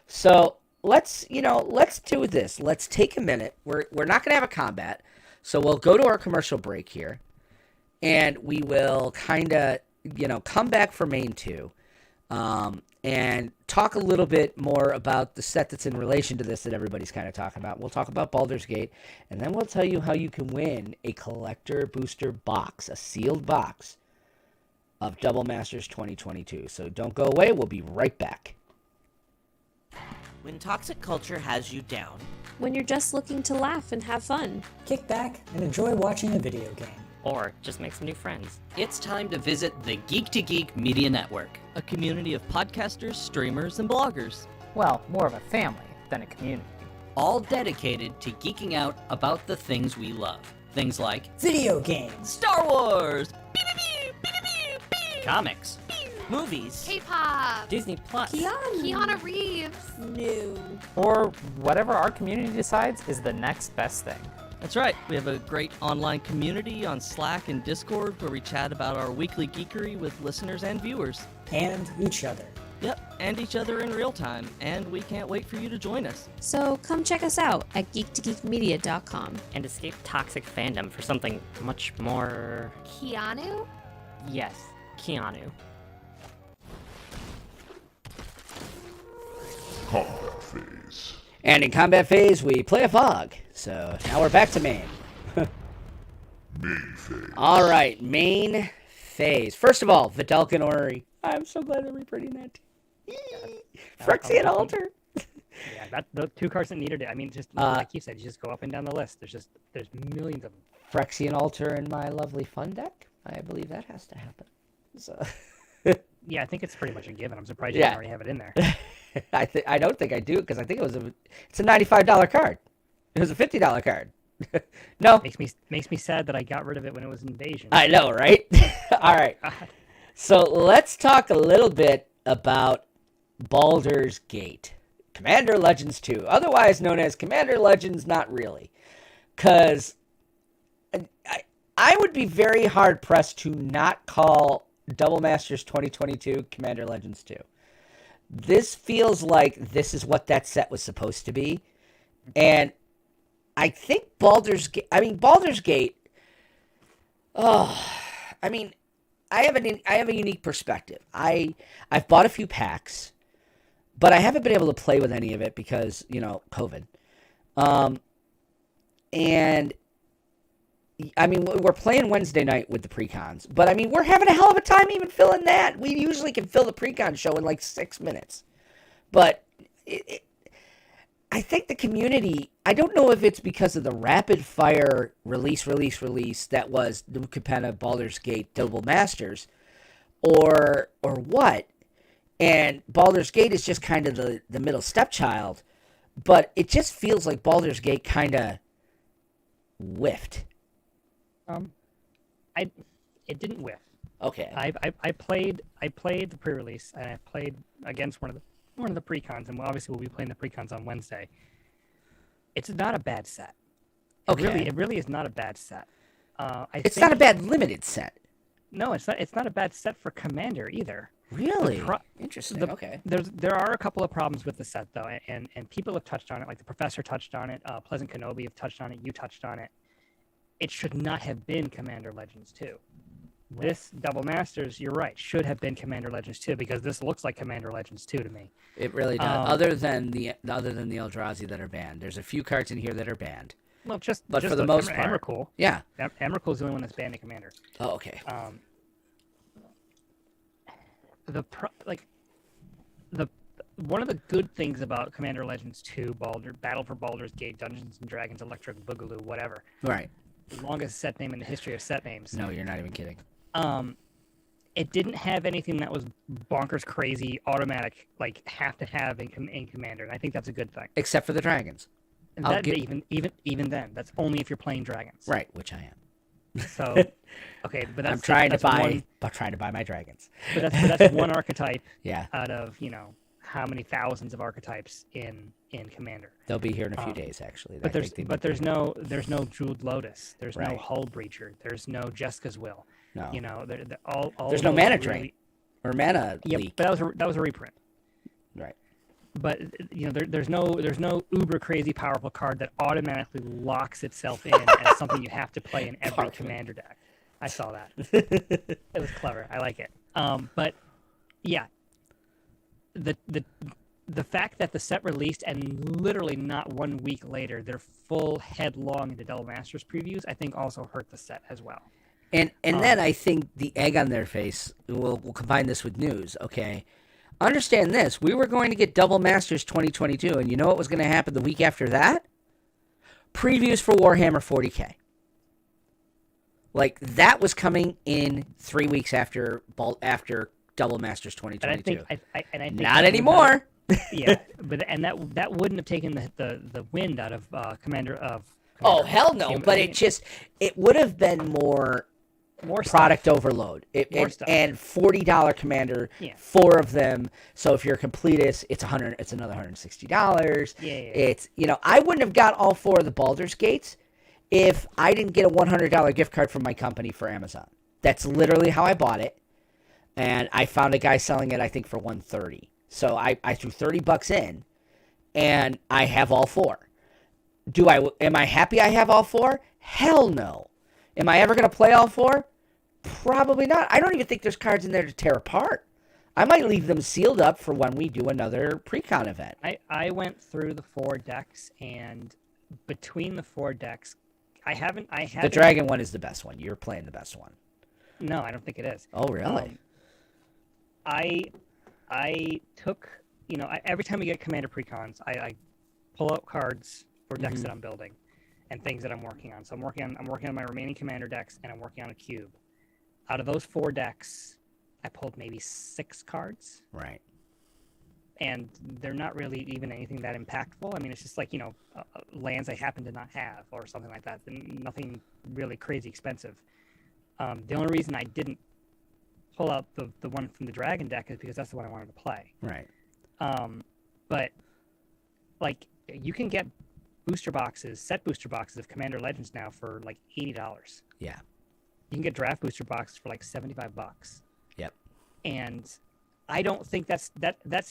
So let's do this. Let's take a minute. We're not going to have a combat, so we'll go to our commercial break here, and we will kind of, come back for main 2, and talk a little bit more about the set that's in relation to this that everybody's kind of talking about. We'll talk about Baldur's Gate, and then we'll tell you how you can win a collector booster box, a sealed box of Double Masters 2022. So don't go away. We'll be right back. When toxic culture has you down. When you're just looking to laugh and have fun. Kick back and enjoy watching a video game. Or just make some new friends. It's time to visit the Geek to Geek Media Network, a community of podcasters, streamers, and bloggers. Well, more of a family than a community. All dedicated to geeking out about the things we love. Things like video games, Star Wars, comics, movies, K-pop, Disney Plus, Keanu Reeves, No. or whatever our community decides is the next best thing. That's right, we have a great online community on Slack and Discord where we chat about our weekly geekery with listeners and viewers. and each other. Yep, and each other in real time, and we can't wait for you to join us. So come check us out at geektogeekmedia.com. And escape toxic fandom for something much more... Keanu? Yes, Keanu. Combat phase. And in combat phase, we play a fog. So now we're back to main. Main phase. All right, main phase. First of all, Vidalcan Orrery. I'm so glad they're reprinting that. Phyrexian Altar. Yeah, the 2 cards that needed it. I mean, just like you said, you just go up and down the list. There's millions of them. Phyrexian Altar in my lovely fun deck. I believe that has to happen. So. Yeah, I think it's pretty much a given. I'm surprised you didn't already have it in there. I don't think I do because I think it's a $95 card. It was a $50 card. No. Makes me sad that I got rid of it when it was Invasion. I know, right? All right. So let's talk a little bit about Baldur's Gate. Commander Legends 2, otherwise known as Commander Legends Not Really. Because I would be very hard-pressed to not call Double Masters 2022 Commander Legends 2. This feels like this is what that set was supposed to be. And I think Baldur's Gate, I have a unique perspective. I've bought a few packs, but I haven't been able to play with any of it because, COVID. And I mean, we're playing Wednesday night with the precons, but I mean, we're having a hell of a time even filling that. We usually can fill the precon show in like 6 minutes, but I think the community, I don't know if it's because of the rapid fire release that was New Capenna, Baldur's Gate, Double Masters, or what. And Baldur's Gate is just kind of the middle stepchild, but it just feels like Baldur's Gate kind of whiffed. It didn't whiff. Okay. I played the pre-release, and I played against one of the pre-cons, and obviously we'll be playing the pre-cons on Wednesday. It's not a bad set. It really is not a bad set. It's not a bad limited set. No, it's not. It's not a bad set for Commander either. Really? Interesting. Okay. There are a couple of problems with the set though, and people have touched on it. Like the Professor touched on it. Pleasant Kenobi have touched on it. You touched on it. It should not have been Commander Legends 2. This Double Masters, you're right, should have been Commander Legends 2 because this looks like Commander Legends 2 to me. It really does. Other than the Eldrazi that are banned, there's a few cards in here that are banned. Well, but for the most part, Emrakul. Yeah, Emrakul is the only one that's banned in Commander. Oh, okay. One of the good things about Commander Legends 2, Battle for Baldur's Gate, Dungeons and Dragons, Electric Boogaloo, whatever. Right. Longest set name in the history of set names. No, you're not even kidding. It didn't have anything that was bonkers crazy, automatic, like have to have in Commander, and I think that's a good thing. Except for the dragons. And even then, that's only if you're playing dragons. Right, which I am. So, okay, but that's I'm trying to buy my dragons. But that's one archetype. Yeah. Out of how many thousands of archetypes in Commander. They'll be here in a few days, actually. But there's no Jeweled Lotus. There's no Hull Breacher. There's no Jessica's Will. No. All there's no mana drain or mana leak. But that was a reprint. Right. But there's no uber crazy powerful card that automatically locks itself in as something you have to play in every Commander deck. I saw that. It was clever. I like it. But yeah, the fact that the set released and literally not 1 week later they're full headlong into Double Masters previews, I think also hurt the set as well. And then I think the egg on their face, we'll combine this with news, okay? Understand this. We were going to get Double Masters 2022, and you know what was going to happen the week after that? Previews for Warhammer 40K. Like, that was coming in 3 weeks after Double Masters 2022. I think not anymore. Yeah, but that wouldn't have taken the wind out of Commander of. Oh hell no! But it would have been more product stuff. Overload. More stuff. And $40 Commander, 4 of them. So if you're a completist, it's another $160. Yeah. It's I wouldn't have got all 4 of the Baldur's Gates if I didn't get a $100 gift card from my company for Amazon. That's literally how I bought it, and I found a guy selling it I think for $130. So I threw $30 in, and I have all 4. Am I happy I have all 4? Hell no. Am I ever going to play all 4? Probably not. I don't even think there's cards in there to tear apart. I might leave them sealed up for when we do another pre-con event. I went through the 4 decks, and between the 4 decks, I haven't. The dragon one is the best one. You're playing the best one. No, I don't think it is. Oh, really? I took, every time we get Commander pre-cons, I pull out cards for decks that I'm building and things that I'm working on. So I'm working on my remaining Commander decks, and I'm working on a cube. Out of those 4 decks, I pulled maybe 6 cards. Right. And they're not really even anything that impactful. I mean, it's just like, lands I happen to not have or something like that. Nothing really crazy expensive. The only reason I didn't pull out the one from the Dragon deck is because that's the one I wanted to play. Right. But, like, you can get set booster boxes of Commander Legends now for, like, $80. Yeah. You can get draft booster boxes for, like, $75. Yep. And I don't think that's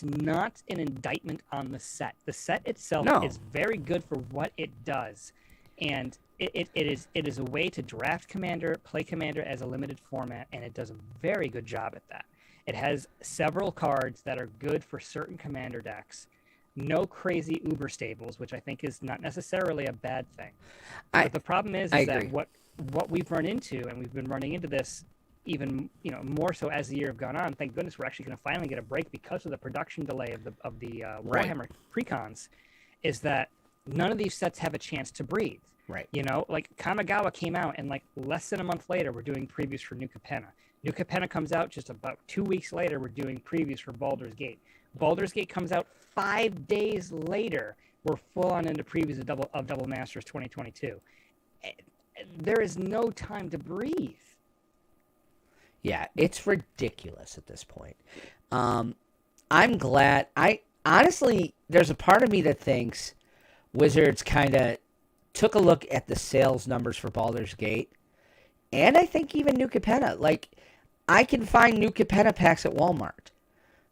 not an indictment on the set. The set itself is very good for what it does. And it is a way to draft Commander, play Commander as a limited format, and it does a very good job at that. It has several cards that are good for certain Commander decks. No crazy uber stables, which I think is not necessarily a bad thing. But the problem is that what we've run into, and we've been running into this even more so as the year have gone on. Thank goodness we're actually going to finally get a break because of the production delay of the Warhammer precons. is that none of these sets have a chance to breathe. Right. You know, like Kamigawa came out, and like less than a month later, we're doing previews for New Capenna. New Capenna comes out just about 2 weeks later. We're doing previews for Baldur's Gate. Baldur's Gate comes out 5 days later. We're full on into previews of Double Masters 2022. There is no time to breathe. Yeah, it's ridiculous at this point. I'm glad. Honestly, there's a part of me that thinks Wizards kind of took a look at the sales numbers for Baldur's Gate, and I think even New Capenna. Like, I can find New Capenna packs at Walmart.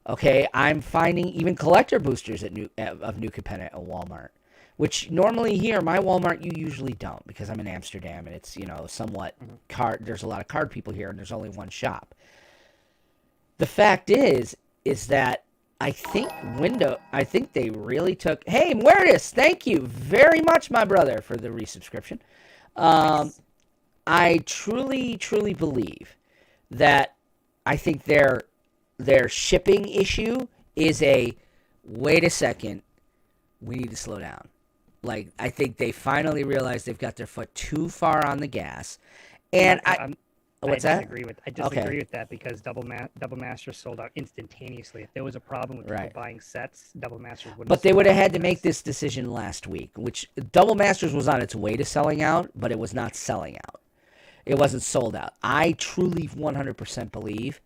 Okay, I'm finding even collector boosters of New Capenna at Walmart, which normally here, my Walmart, you usually don't, because I'm in Amsterdam, and it's, somewhat there's a lot of card people here, and there's only one shop. The fact is that I think they really took, hey, Muertus, thank you very much, my brother, for the resubscription. Nice. I truly, truly believe that I think their shipping issue is wait a second, we need to slow down. Like, I think they finally realized they've got their foot too far on the gas. And what's that? I disagree with that, because Double Masters sold out instantaneously. If there was a problem with people buying sets, Double Masters wouldn't. But they would have had to make this decision last week, which Double Masters was on its way to selling out, but it was not selling out. It wasn't sold out. I truly 100% believe,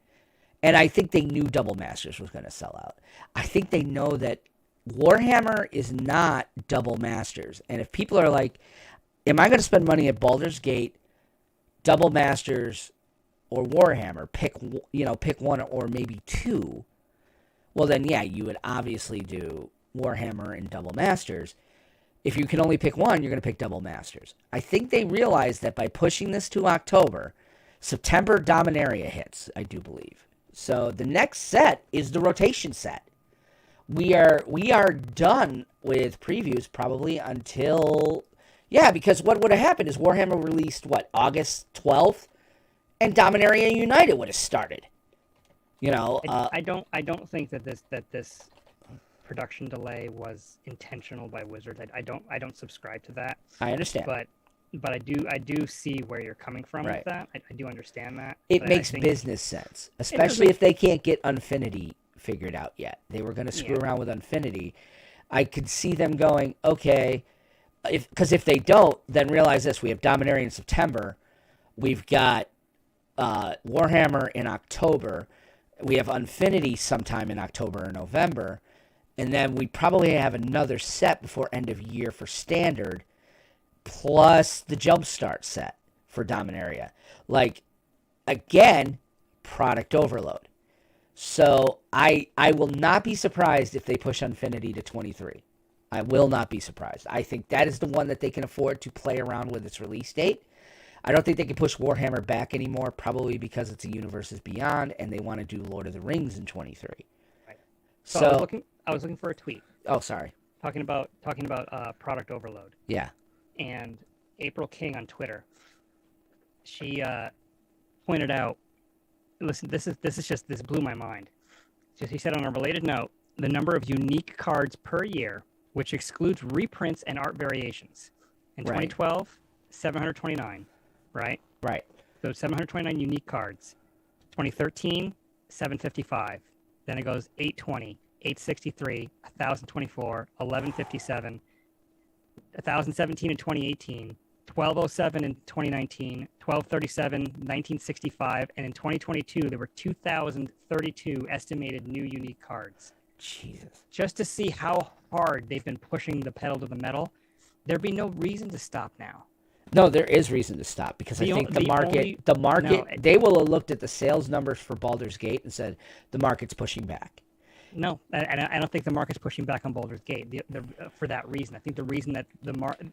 and I think they knew Double Masters was going to sell out. I think they know that Warhammer is not Double Masters. And if people are like, am I going to spend money at Baldur's Gate, Double Masters, or Warhammer? Pick one or maybe two. Well, then, yeah, you would obviously do Warhammer and Double Masters. If you can only pick one, you're going to pick Double Masters. I think they realized that by pushing this to October, September Dominaria hits, I do believe. So the next set is the rotation set. We are done with previews probably until, because what would have happened is Warhammer released, August 12th, and Dominaria United would have started. I don't think that this production delay was intentional by Wizards. I don't subscribe to that. I understand. But I do see where you're coming from with that. I do understand that. It makes business sense, especially if they can't get Unfinity figured out yet. They were going to screw around with Unfinity. I could see them going, okay, because if they don't, then realize this: we have Dominaria in September, we've got Warhammer in October, we have Unfinity sometime in October or November, and then we probably have another set before end of year for Standard, plus the Jumpstart set for Dominaria. Like, again, product overload. So I will not be surprised if they push Unfinity to 23. I will not be surprised. I think that is the one that they can afford to play around with its release date. I don't think they can push Warhammer back anymore, probably because it's a Universes Beyond, and they want to do Lord of the Rings in 23. Right. So I was looking for a tweet. Oh, sorry. Talking about product overload. Yeah. And April King on Twitter, she pointed out. Listen, this blew my mind. He said, on a related note, the number of unique cards per year, which excludes reprints and art variations. In 2012, 729, right? Right. So 729 unique cards. 2013, 755. Then it goes 820, 863, 1024, 1157, 1017 in 2018, 1207 in 2019, 1237, 1965, and in 2022 there were 2,032 estimated new unique cards. Jesus. Just to see how hard they've been pushing the pedal to the metal, there'd be no reason to stop now. No, there is reason to stop, because I think the market, they will have looked at the sales numbers for Baldur's Gate and said the market's pushing back. No, and I don't think the market's pushing back on Baldur's Gate for that reason. I think the reason that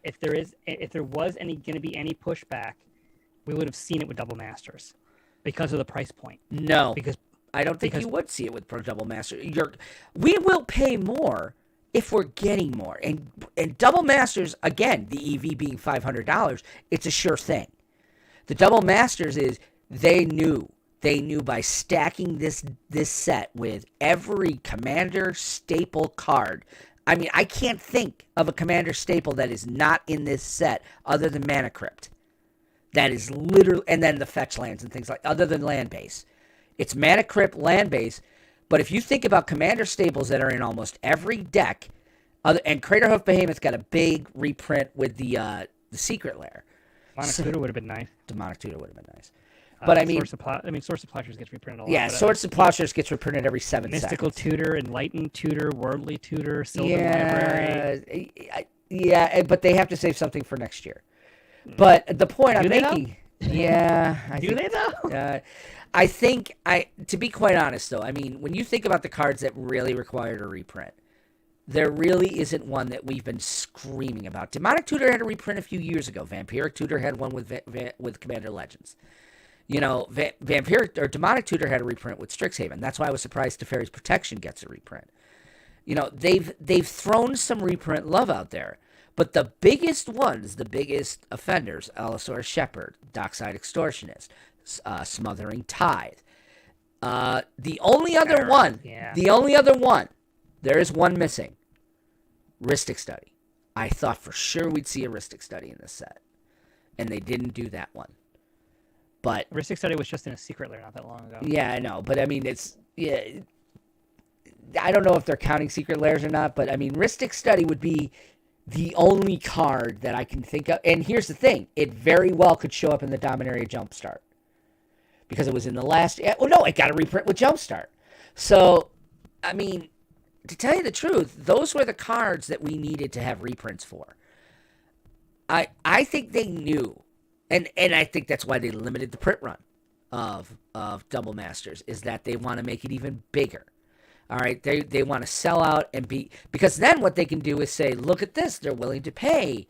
if there was going to be any pushback, we would have seen it with Double Masters because of the price point. No, because I don't think you would see it with Double Master. We will pay more if we're getting more, and Double Masters, again, the EV being $500, it's a sure thing. The Double Masters is they knew by stacking this set with every Commander staple card I mean, I can't think of a commander staple that is not in this set other than Mana Crypt. That is literally, and then the fetch lands and things like, other than land base. It's Mana Crypt, land base. But if you think about commander staples that are in almost every deck, and Craterhoof Behemoth got a big reprint with the Secret Lair. Demonic Tutor would have been nice. Demonic Tutor would have been nice. But Swords of Plowshares gets reprinted a lot. Yeah, Swords of Plowshares gets reprinted every 7 Mystical seconds. Tutor, Enlightened Tutor, Worldly Tutor, Sylvan Library. Yeah, but they have to save something for next year. But the point I'm they, making... Yeah. They, though? To be quite honest, though, I mean, when you think about the cards that really required a reprint, there really isn't one that we've been screaming about. Demonic Tutor had a reprint a few years ago. Vampiric Tutor had one with Commander Legends. You know, Vampiric or Demonic Tutor had a reprint with Strixhaven. That's why I was surprised Teferi's Protection gets a reprint. You know, they've thrown some reprint love out there. But the biggest ones, the biggest offenders, Allosaurus Shepherd, Dockside Extortionist, Smothering Tithe. The only other one, there is one missing. Rhystic Study. I thought for sure we'd see a Rhystic Study in this set. And they didn't do that one. But Rhystic Study was just in a Secret Lair not that long ago. Yeah, I know. But I mean, I don't know if they're counting Secret Lairs or not, but I mean, Rhystic Study would be the only card that I can think of. And here's the thing. It very well could show up in the Dominaria Jumpstart. Because it was in the last... Oh, no, it got a reprint with Jumpstart. So, I mean, to tell you the truth, those were the cards that we needed to have reprints for. I think they knew. And I think that's why they limited the print run of Double Masters, is that they want to make it even bigger. All right, they want to sell out and be... Because then what they can do is say, look at this, they're willing to pay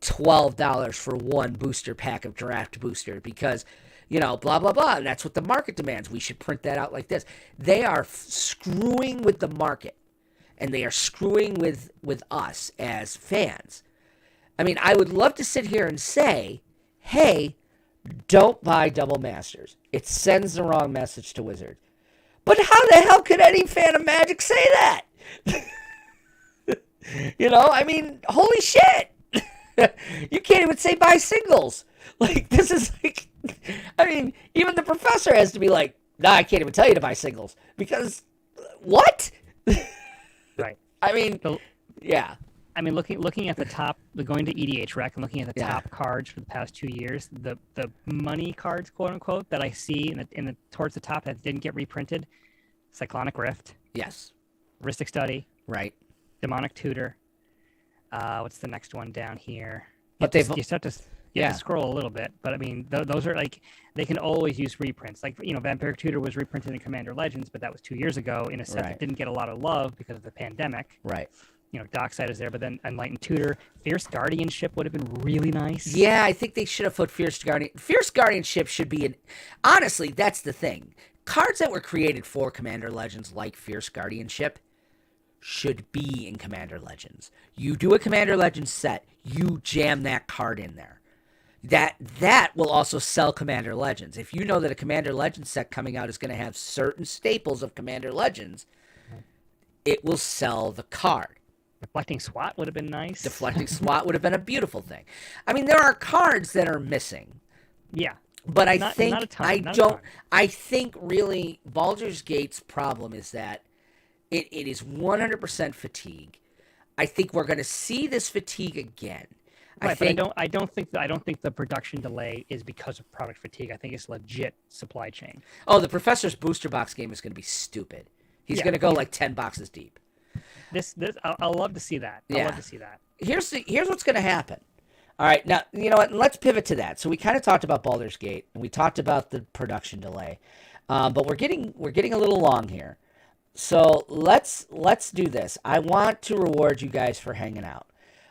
$12 for one booster pack of Draft Booster because... You know, blah, blah, blah. And that's what the market demands. We should print that out like this. They are screwing with the market. And they are screwing with us as fans. I mean, I would love to sit here and say, hey, don't buy Double Masters. It sends the wrong message to Wizard. But how the hell could any fan of Magic say that? You know, I mean, holy shit. You can't even say buy singles. Like, this is like... I mean, even the professor has to be like, nah, I can't even tell you to buy singles. Because, what? Right. I mean, yeah. I mean, looking at the top, going to EDH Rec and looking at the top cards for the past 2 years, the money cards, quote unquote, that I see towards the top that didn't get reprinted, Cyclonic Rift. Yes. Rhystic Study. Right. Demonic Tutor. What's the next one down here? But you start to... You have to scroll a little bit, but I mean, those are like, they can always use reprints. Like, you know, Vampiric Tutor was reprinted in Commander Legends, but that was 2 years ago in a set that didn't get a lot of love because of the pandemic. Right. You know, Dockside is there, but then Enlightened Tutor, Fierce Guardianship would have been really nice. Yeah, I think they should have put Fierce Guardian. Fierce Guardianship should be honestly, that's the thing. Cards that were created for Commander Legends, like Fierce Guardianship, should be in Commander Legends. You do a Commander Legends set, you jam that card in there. That will also sell Commander Legends. If you know that a Commander Legends set coming out is going to have certain staples of Commander Legends, it will sell the card. Deflecting Swat would have been nice. Deflecting Swat would have been a beautiful thing. I mean, there are cards that are missing. Yeah. But I think really Baldur's Gate's problem is that it is 100% fatigue. I think we're going to see this fatigue again. Right, but I don't think the production delay is because of product fatigue. I think it's legit supply chain. Oh, the Professor's booster box game is going to be stupid. He's going to go like 10 boxes deep. I'll love to see that. I'll love to see that. Here's what's going to happen. All right, now you know what? Let's pivot to that. So we kind of talked about Baldur's Gate and we talked about the production delay, but we're getting a little long here. So let's do this. I want to reward you guys for hanging out.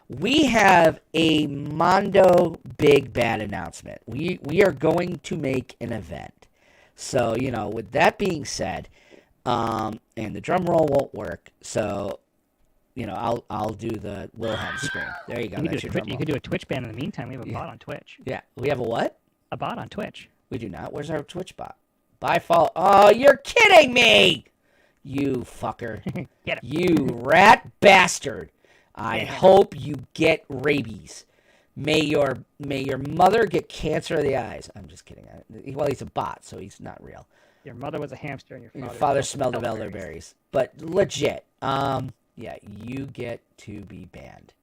We have a Mondo big bad announcement. We are going to make an event. So, you know, with that being said, and the drum roll won't work, so, you know, I'll do the Wilhelm scream. There you go. You could do a Twitch ban in the meantime. We have a bot on Twitch. Yeah. We have a what? A bot on Twitch. We do not. Where's our Twitch bot? By fall. Oh, you're kidding me! You fucker. Get him. You rat bastard. I hope you get rabies. May your mother get cancer of the eyes. I'm just kidding. Well, he's a bot, so he's not real. Your mother was a hamster and Your father smelled of elderberries. But legit. Yeah, you get to be banned.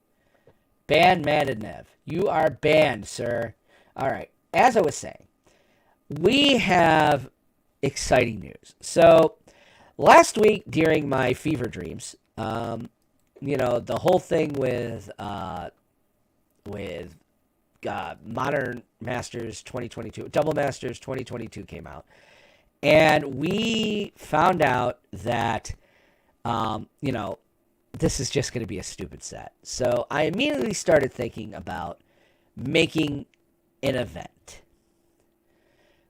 Ban Madanev. You are banned, sir. All right. As I was saying, we have exciting news. So, last week during my fever dreams, the whole thing with Modern Masters 2022, Double Masters 2022 came out. And we found out that, this is just going to be a stupid set. So I immediately started thinking about making an event.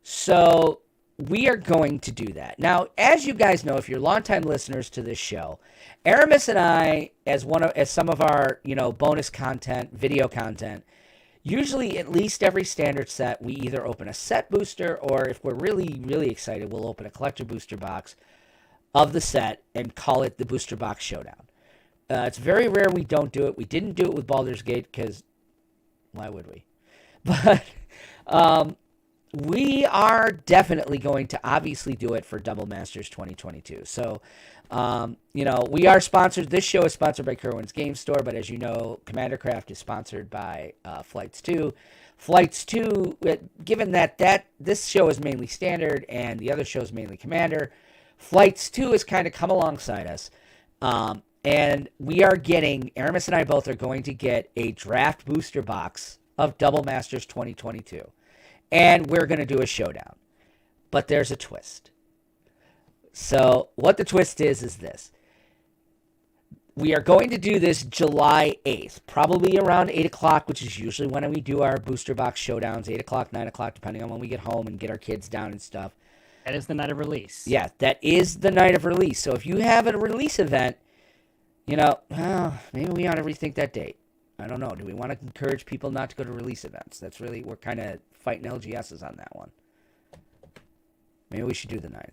So we are going to do that. Now, as you guys know, if you're longtime listeners to this show, Aramis and I, as some of our, bonus content, video content, usually at least every standard set, we either open a set booster or if we're really, really excited, we'll open a collector booster box of the set and call it the Booster Box Showdown. It's very rare we don't do it. We didn't do it with Baldur's Gate because why would we? But we are definitely going to obviously do it for Double Masters 2022. So, we are sponsored. This show is sponsored by Kerwin's Game Store, but as you know, Commander Craft is sponsored by Flights 2. Flights 2, given that this show is mainly Standard and the other show is mainly Commander, Flights 2 has kind of come alongside us. And we are getting, Aramis and I both are going to get a draft booster box of Double Masters 2022. And we're going to do a showdown. But there's a twist. So what the twist is this. We are going to do this July 8th, probably around 8 o'clock, which is usually when we do our booster box showdowns, 8 o'clock, 9 o'clock, depending on when we get home and get our kids down and stuff. That is the night of release. Yeah, that is the night of release. So if you have a release event, maybe we ought to rethink that date. I don't know. Do we want to encourage people not to go to release events? We're kind of fighting LGSs on that one. Maybe we should do the 9th.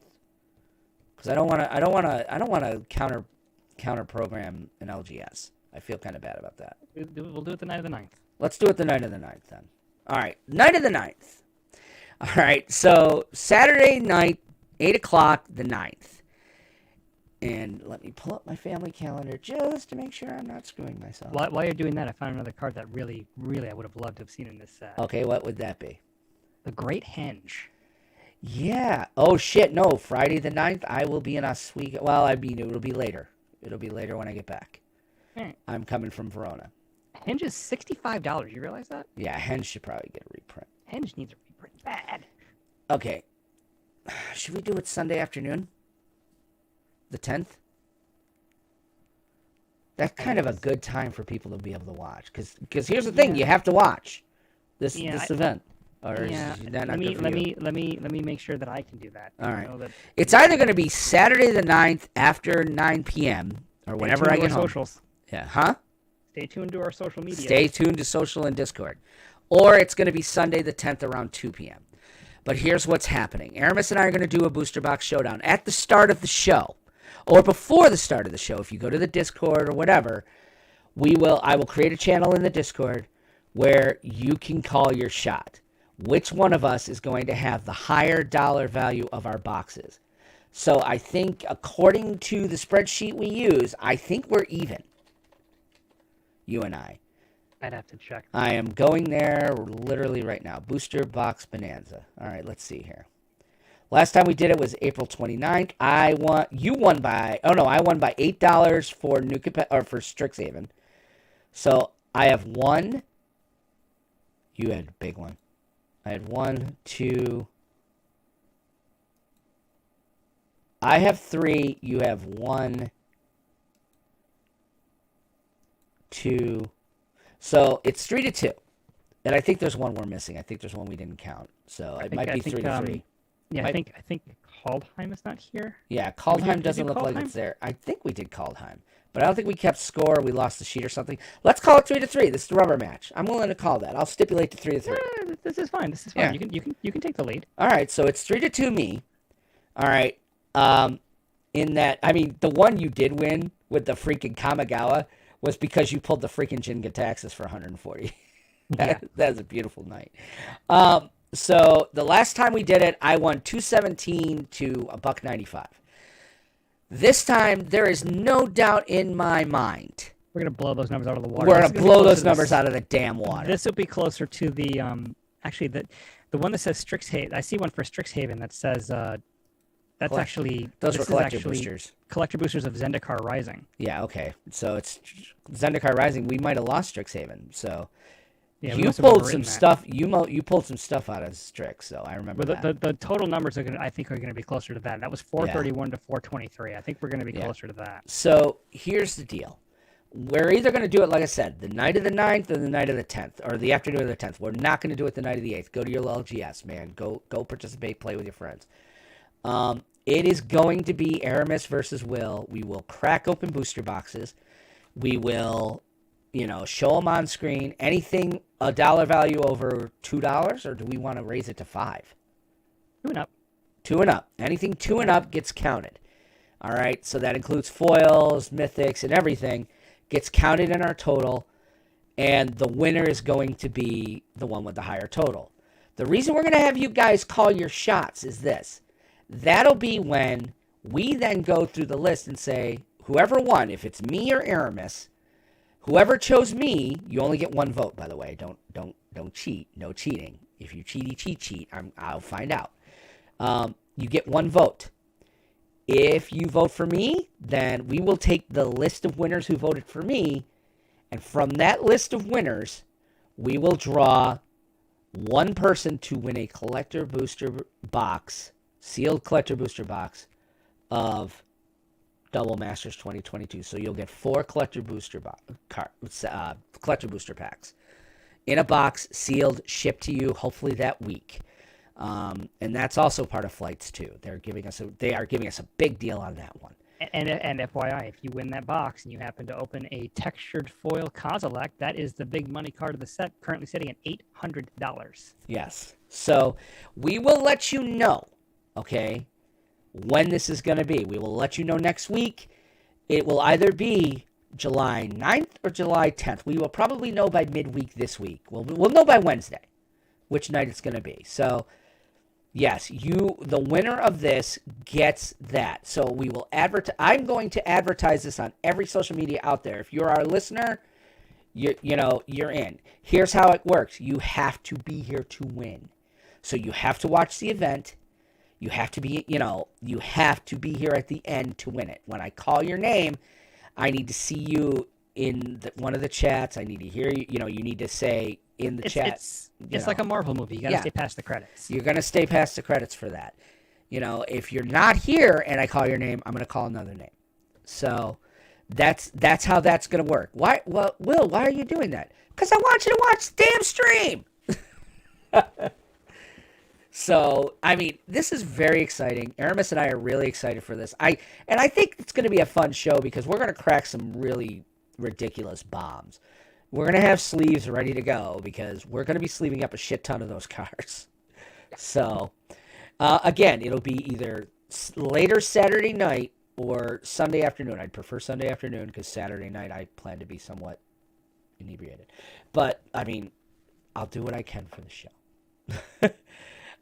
Because I don't want to counter program an LGS. I feel kind of bad about that. We'll do it the night of the 9th. Let's do it the night of the 9th then. All right, night of the 9th. All right, so Saturday night, 8 o'clock, the 9th. And let me pull up my family calendar just to make sure I'm not screwing myself. While you're doing that, I found another card that really, really I would have loved to have seen in this set. Okay, what would that be? The Great Henge. Yeah. Oh, shit, no. Friday the 9th, I will be in Oswego. Well, it'll be later. It'll be later when I get back. Right. I'm coming from Verona. Henge is $65. You realize that? Yeah, Henge should probably get a reprint. Henge needs a reprint bad. Okay. Should we do it Sunday afternoon? The 10th? That's kind of a good time for people to be able to watch. Because here's the thing, you have to watch this event. Or yeah, let me make sure that I can do that. All right. It's either going to be Saturday the 9th after 9 p.m. or whenever I get home. Socials. Yeah, huh? Stay tuned to our social media. Stay tuned to social and Discord. Or it's going to be Sunday the 10th around 2 p.m. But here's what's happening. Aramis and I are going to do a Booster Box Showdown at the start of the show. Or before the start of the show, if you go to the Discord or whatever, I will create a channel in the Discord where you can call your shot. Which one of us is going to have the higher dollar value of our boxes? So I think, according to the spreadsheet we use, I think we're even. You and I. I'd have to check. I am going there literally right now. Booster Box Bonanza. All right, let's see here. Last time we did it was April 29th. I won by $8 for for Strixhaven. So I have one. You had a big one. I had 1, 2. I have 3. You have 1, 2. So it's 3-2. And I think there's one we're missing. I think there's one we didn't count. So it might be 3-3. Yeah, I think Kaldheim is not here. Yeah, Kaldheim doesn't look like it's there. I think we did Kaldheim, but I don't think we kept score. We lost the sheet or something. Let's call it 3-3. This is the rubber match. I'm willing to call that. I'll stipulate to 3-3. This is fine. Yeah. You can take the lead. All right, so it's 3-2 me. All right. in that, I mean, the one you did win with the freaking Kamigawa was because you pulled the freaking Jinga taxes for 140. Yeah. That's a beautiful night. So the last time we did it, I won 217 to $1.95. This time, there is no doubt in my mind. We're gonna blow those numbers out of the water. We're This gonna is be blow closer those to numbers out of the damn water. This will be closer to the actually the one that says Strixhaven. I see one for Strixhaven that says that's Collect- actually Those this were is collector actually boosters. Collector boosters of Zendikar Rising. Yeah, okay. So it's Zendikar Rising. We might have lost Strixhaven. So Yeah, we you must have pulled overwritten some that. stuff. You pulled some stuff out of Strix. So I remember But that. the total numbers are gonna I think are gonna be closer to that. That was 431 to 423. I think we're gonna be closer to that. So here's the deal. We're either going to do it, like I said, the night of the 9th or the night of the 10th, or the afternoon of the 10th. We're not going to do it the night of the 8th. Go to your LGS, man. Go participate, play with your friends. It is going to be Aramis versus Will. We will crack open booster boxes. We will, show them on screen. Anything a dollar value over $2, or do we want to raise it to $5? 2 and up. 2 and up. Anything 2 and up gets counted. All right, so that includes foils, mythics, and everything. Gets counted in our total, and the winner is going to be the one with the higher total. The reason we're going to have you guys call your shots is this. That'll be when we then go through the list and say, whoever won, if it's me or Aramis, whoever chose me, you only get 1 vote, by the way. Don't cheat. No cheating. If you cheat, I'll find out. You get 1 vote. If you vote for me, then we will take the list of winners who voted for me, and from that list of winners, we will draw 1 person to win a collector booster box, sealed collector booster box of Double Masters 2022. So you'll get 4 collector booster collector booster packs in a box, sealed, shipped to you, hopefully that week. And that's also part of flights too. They are giving us a big deal on that one. And FYI, if you win that box and you happen to open a textured foil Kozilek, that is the big money card of the set, currently sitting at $800. Yes. So we will let you know, okay, when this is going to be. We will let you know next week. It will either be July 9th or July 10th. We will probably know by midweek this week. We'll know by Wednesday which night it's going to be. So yes, the winner of this gets that. So we will I'm going to advertise this on every social media out there. If you're our listener, you're in. Here's how it works. You have to be here to win. So you have to watch the event. You have to be, you have to be here at the end to win it. When I call your name, I need to see you in one of the chats. I need to hear you. You need to say in the chat. It's like a Marvel movie. You got to stay past the credits. You're going to stay past the credits for that. If you're not here and I call your name, I'm going to call another name. So that's how that's going to work. Why? Well, Will, why are you doing that? Because I want you to watch the damn stream. So, I mean, this is very exciting. Aramis and I are really excited for this. I think it's going to be a fun show because we're going to crack some really ridiculous bombs. We're going to have sleeves ready to go because we're going to be sleeving up a shit ton of those cards. So, again, it'll be either later Saturday night or Sunday afternoon. I'd prefer Sunday afternoon because Saturday night I plan to be somewhat inebriated. But, I mean, I'll do what I can for the show.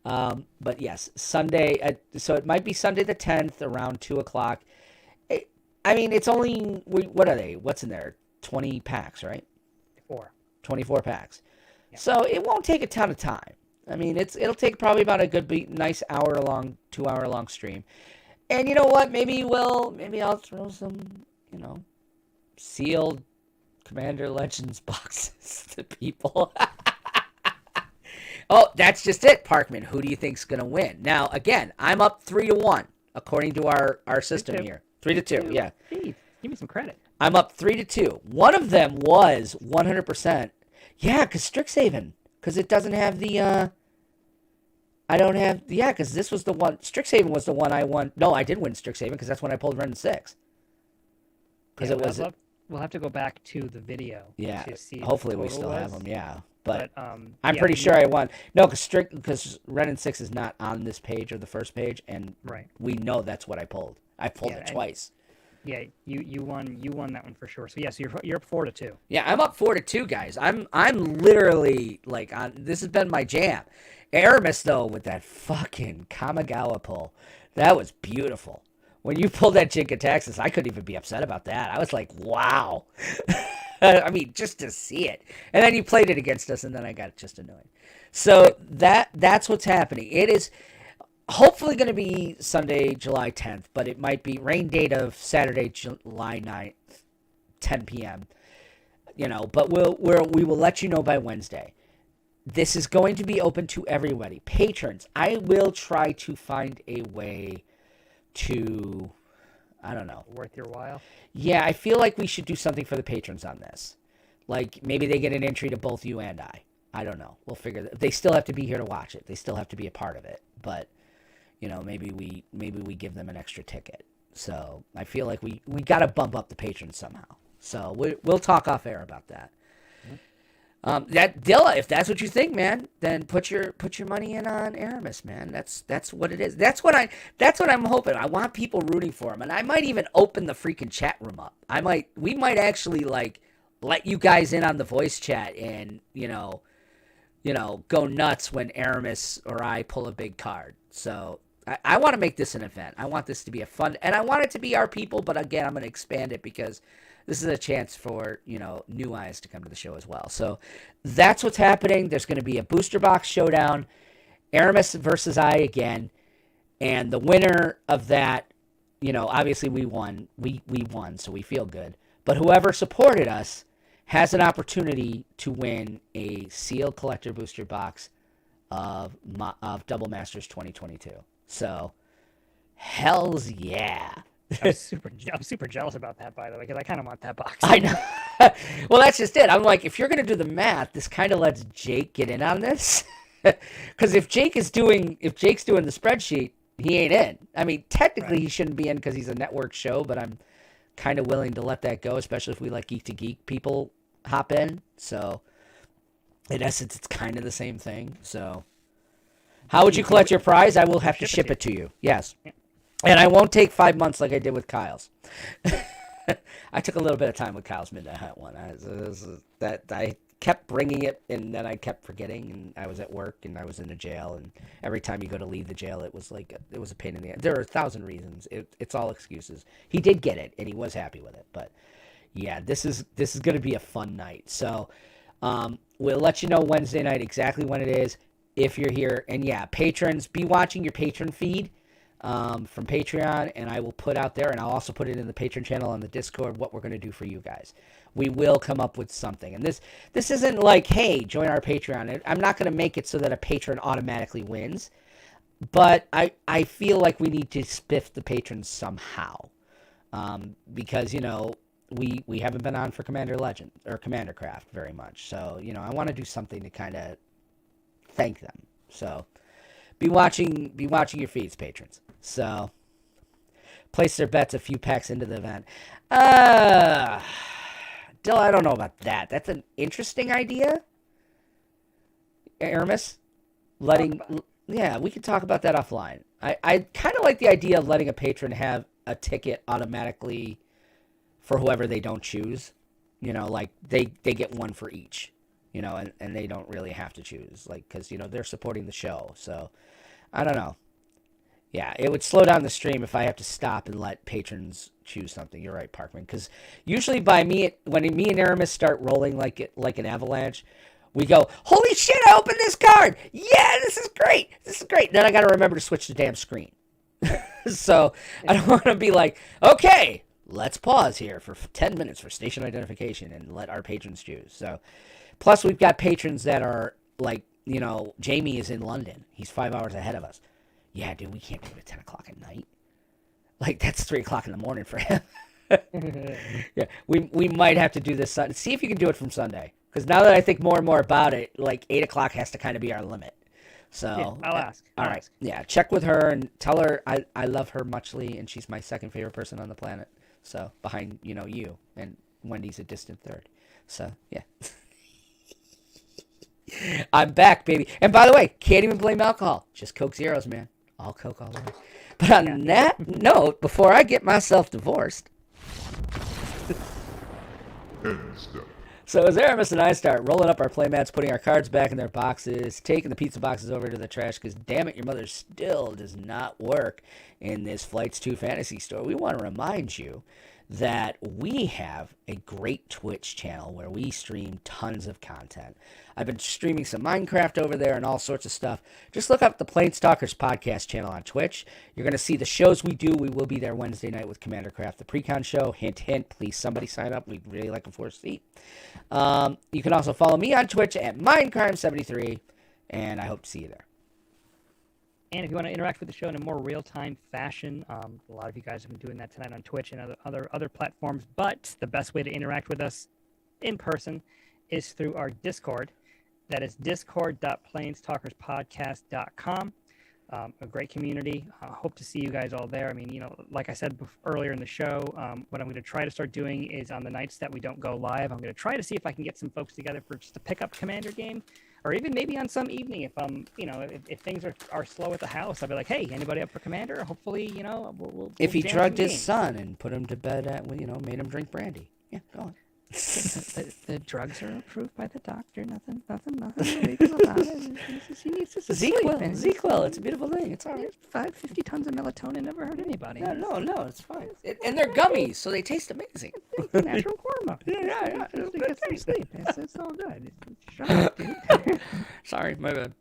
But yes, Sunday, so it might be Sunday the 10th around 2 o'clock. I mean, it's only, what are they? What's in there? 20 packs, right? 24 packs. Yeah. So it won't take a ton of time. I mean, it'll take probably about a nice 2-hour long stream. And you know what? Maybe I'll throw some, sealed Commander Legends boxes to people. Oh, that's just it, Parkman. Who do you think's going to win? Now, again, I'm up 3-1, according to our system here. 3-2, yeah. Hey, give me some credit. I'm up 3-2. One of them was 100%. Yeah, because Strixhaven. Because it doesn't have the, because this was the one. Strixhaven was the one I won. No, I did win Strixhaven because that's when I pulled Ren 6. Because We'll have to go back to the video. Yeah, to see hopefully we still have them, yeah. But I'm yeah, pretty sure I won. No, because Ren and 6 is not on this page or the first page, and right. we know that's what I pulled. I pulled Yeah, it and- twice. Yeah, you won that one for sure. So yes, you're up 4-2. Yeah, I'm up 4-2, guys. I'm literally like on. This has been my jam. Aramis though with that fucking Kamigawa pull, that was beautiful. When you pulled that Jink Texas, I couldn't even be upset about that. I was like, wow. I mean, just to see it, and then you played it against us, and then I got just annoyed. So that's what's happening. It is hopefully going to be Sunday, July 10th, but it might be rain date of Saturday, July 9th, 10 p.m. But we will let you know by Wednesday. This is going to be open to everybody. Patrons, I will try to find a way to, I don't know. Worth your while. Yeah, I feel like we should do something for the patrons on this. Like maybe they get an entry to both you and I. I don't know. We'll figure that. They still have to be here to watch it. They still have to be a part of it. But maybe we give them an extra ticket. So I feel like we got to bump up the patrons somehow. So we'll talk off air about that. That Dilla, if that's what you think, man, then put your money in on Aramis, man. That's what it is. That's what I'm hoping. I want people rooting for him, and I might even open the freaking chat room up. We might actually like let you guys in on the voice chat and go nuts when Aramis or I pull a big card. So I want to make this an event. I want this to be a fun, and I want it to be our people. But again, I'm going to expand it because this is a chance for, new eyes to come to the show as well. So that's what's happening. There's going to be a booster box showdown, Aramis versus I again. And the winner of that, obviously we won. We won, so we feel good. But whoever supported us has an opportunity to win a sealed collector booster box of Double Masters 2022. So, hells yeah. I'm super jealous about that, by the way, because I kind of want that box. I know. Well, that's just it. I'm like, if you're going to do the math, this kind of lets Jake get in on this. Because if Jake's doing the spreadsheet, he ain't in. I mean, technically he shouldn't be in because he's a network show, but I'm kind of willing to let that go, especially if we let Geek to Geek people hop in. So, in essence, it's kind of the same thing. So, how would you collect your prize? I will have to ship it to you. Yes. Yeah. And I won't take 5 months like I did with Kyle's. I took a little bit of time with Kyle's Midnight Hunt one. I kept bringing it, and then I kept forgetting, and I was at work, and I was in a jail, and every time you go to leave the jail, it was a pain in the ass. There are 1,000 reasons. It's all excuses. He did get it, and he was happy with it. But yeah, this is going to be a fun night. So we'll let you know Wednesday night exactly when it is if you're here. And yeah, patrons, be watching your patron feed. From Patreon, and I will put out there, and I'll also put it in the Patreon channel on the Discord, what we're going to do for you guys. We will come up with something. And this isn't like, hey, join our Patreon. I'm not going to make it so that a patron automatically wins, but I feel like we need to spiff the patrons somehow. Because, we haven't been on for Commander Legend, or Commander Craft very much. So, I want to do something to kind of thank them. So, be watching your feeds, patrons. So, place their bets a few packs into the event. Dill, I don't know about that. That's an interesting idea. Aramis, yeah, we can talk about that offline. I kind of like the idea of letting a patron have a ticket automatically for whoever they don't choose. Like they get one for each. And they don't really have to choose, because they're supporting the show. So, I don't know. Yeah, it would slow down the stream if I have to stop and let patrons choose something. You're right, Parkman. Because usually when me and Aramis start rolling like an avalanche, we go, holy shit, I opened this card! Yeah, this is great! Then I got to remember to switch the damn screen. So I don't want to be like, okay, let's pause here for 10 minutes for station identification and let our patrons choose. So, plus we've got patrons that are like, Jamie is in London. He's 5 hours ahead of us. Yeah, dude, we can't do it at 10 o'clock at night. That's 3 o'clock in the morning for him. Yeah, we might have to do this. See if you can do it from Sunday. Because now that I think more and more about it, 8 o'clock has to kind of be our limit. So yeah, I'll ask. All right. Yeah, check with her and tell her I love her muchly, and she's my second favorite person on the planet. So behind, you, and Wendy's a distant third. So, yeah. I'm back, baby. And by the way, can't even blame alcohol. Just Coke Zeros, man. All Coke all the way. But on that note, before I get myself divorced, End step. so as Aramis and I start rolling up our playmats, putting our cards back in their boxes, taking the pizza boxes over to the trash, because damn it, your mother still does not work in this Flights 2 fantasy store, we want to remind you that we have a great Twitch channel where we stream tons of content. I've been streaming some Minecraft over there and all sorts of stuff. Just look up the PlanesTalkers podcast channel on Twitch. You're going to see the shows we do. We will be there Wednesday night with Commander Craft, the Precon show. Hint, hint, please somebody sign up. We'd really like a fourth seat. You can also follow me on Twitch at Mindcrime73, and I hope to see you there. And if you want to interact with the show in a more real-time fashion, a lot of you guys have been doing that tonight on Twitch and other platforms, but the best way to interact with us in person is through our Discord. That is discord.planestalkerspodcast.com. A great community. Hope to see you guys all there. I mean, like I said earlier in the show, what I'm going to try to start doing is on the nights that we don't go live, I'm going to try to see if I can get some folks together for just a pickup Commander game. Or even maybe on some evening, if if things are slow at the house, I'll be like, hey, anybody up for Commander? Hopefully, we'll If he jam drugged some his games. son and put him to bed at, made him drink brandy. Yeah, go on. The drugs are approved by the doctor. Nothing illegal about it. He needs to sleep. ZQL, it's a beautiful thing. It's all right. 50 tons of melatonin never hurt anybody. No, it's fine. And they're gummies, so they taste amazing. Natural hormone. Yeah. Just to get some sleep. It's all good. Shut up, dude. Sorry, my bad.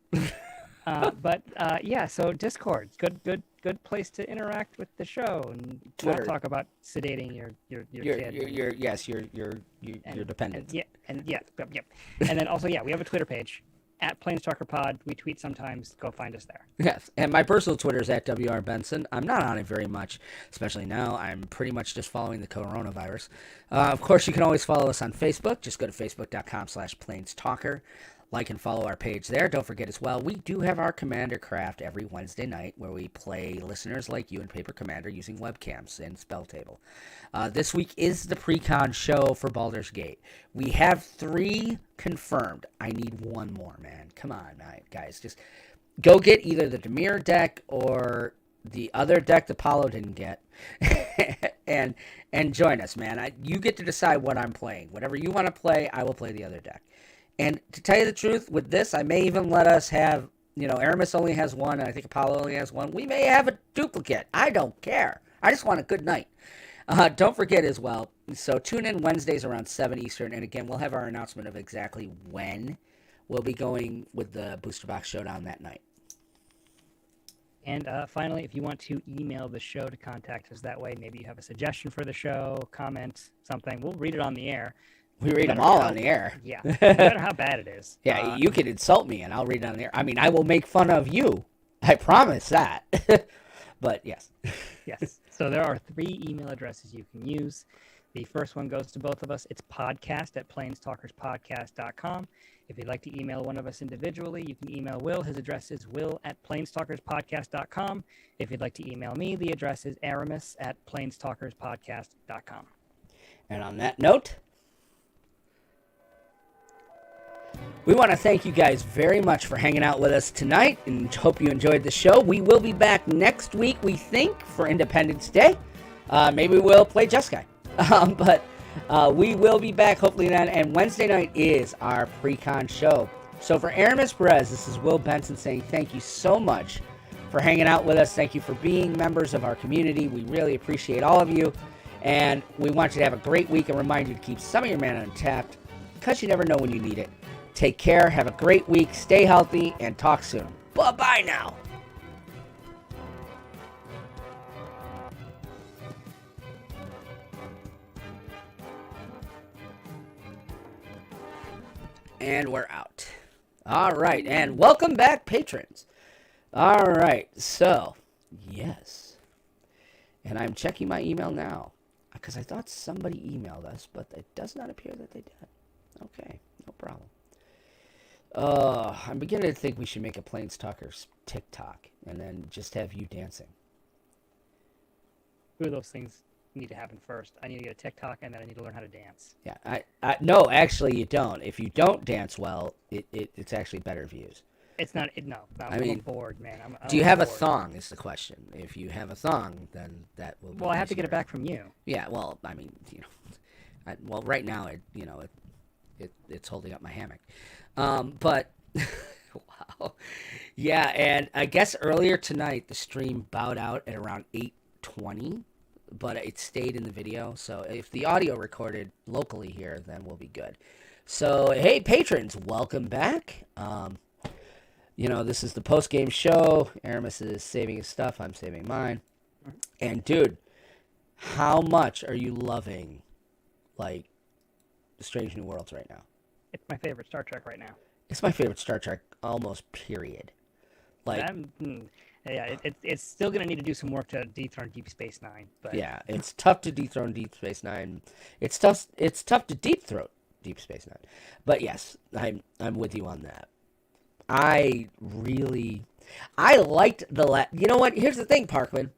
Yeah, so Discord, good place to interact with the show and Twitter. not talk about sedating your kid. Your dependent. Yep. And then also, we have a Twitter page at PlanesTalkerPod. We tweet sometimes. Go find us there. Yes, and my personal Twitter is at WR Benson. I'm not on it very much, especially now. I'm pretty much just following the coronavirus. Of course, you can always follow us on Facebook. Just go to facebook.com/PlanesTalker. Like and follow our page there. Don't forget as well, we do have our Commander Craft every Wednesday night where we play listeners like you in Paper Commander using webcams and Spell Table. This week is the Precon show for Baldur's Gate. We have 3 confirmed. I need 1 more, man. Come on, guys. Just go get either the Demir deck or the other deck that Paulo didn't get and join us, man. You get to decide what I'm playing. Whatever you want to play, I will play the other deck. And to tell you the truth, with this, I may even let us have, Aramis only has 1, and I think Apollo only has 1. We may have a duplicate. I don't care. I just want a good night. Don't forget as well, so tune in Wednesdays around 7 Eastern, and again, we'll have our announcement of exactly when we'll be going with the Booster Box Showdown that night. And finally, if you want to email the show to contact us that way, maybe you have a suggestion for the show, comment, something, we'll read it on the air. We read them all on the air. Yeah, no matter how bad it is. Yeah, you can insult me, and I'll read it on the air. I mean, I will make fun of you. I promise that. But, yes. Yes. So there are 3 email addresses you can use. The first one goes to both of us. It's podcast@planestalkerspodcast.com. If you'd like to email one of us individually, you can email Will. His address is will@planestalkerspodcast.com. If you'd like to email me, the address is aramis@planestalkerspodcast.com. And on that note, we want to thank you guys very much for hanging out with us tonight and hope you enjoyed the show. We will be back next week, we think, for Independence Day. Maybe we'll play Jeskai. But we will be back hopefully then. And Wednesday night is our Precon show. So for Aramis Perez, this is Will Benson saying thank you so much for hanging out with us. Thank you for being members of our community. We really appreciate all of you. And we want you to have a great week and remind you to keep some of your mana untapped because you never know when you need it. Take care, have a great week, stay healthy, and talk soon. Bye-bye now. And we're out. All right, and welcome back, patrons. All right, so, yes. And I'm checking my email now because I thought somebody emailed us, but it does not appear that they did. Okay, no problem. I'm beginning to think we should make a Planestalkers TikTok and then just have you dancing. 2 of those things need to happen first. I need to get a TikTok, and then I need to learn how to dance. Yeah, no, actually you don't. If you don't dance well, it's actually better views. It's not. No, I I'm mean, bored, man. Do you have a bored. thong? Is the question. If you have a thong, then that will. Well, I have to get it back from you. Yeah. Well, I mean, well, right now it's holding up my hammock. But wow. Yeah, and I guess earlier tonight the stream bowed out at around 8:20, but it stayed in the video. So if the audio recorded locally here, then we'll be good. So hey, patrons, welcome back. This is the post-game show. Aramis is saving his stuff. I'm saving mine. And dude, how much are you loving, like, Strange New Worlds right now? It's my favorite Star Trek right now. It's my favorite Star Trek, almost, period. Like, it's still gonna need to do some work to dethrone Deep Space Nine. But yeah, it's tough to dethrone Deep Space Nine. It's tough to deep throat Deep Space Nine. But yes, I'm with you on that. I liked you know what? Here's the thing, Parkman.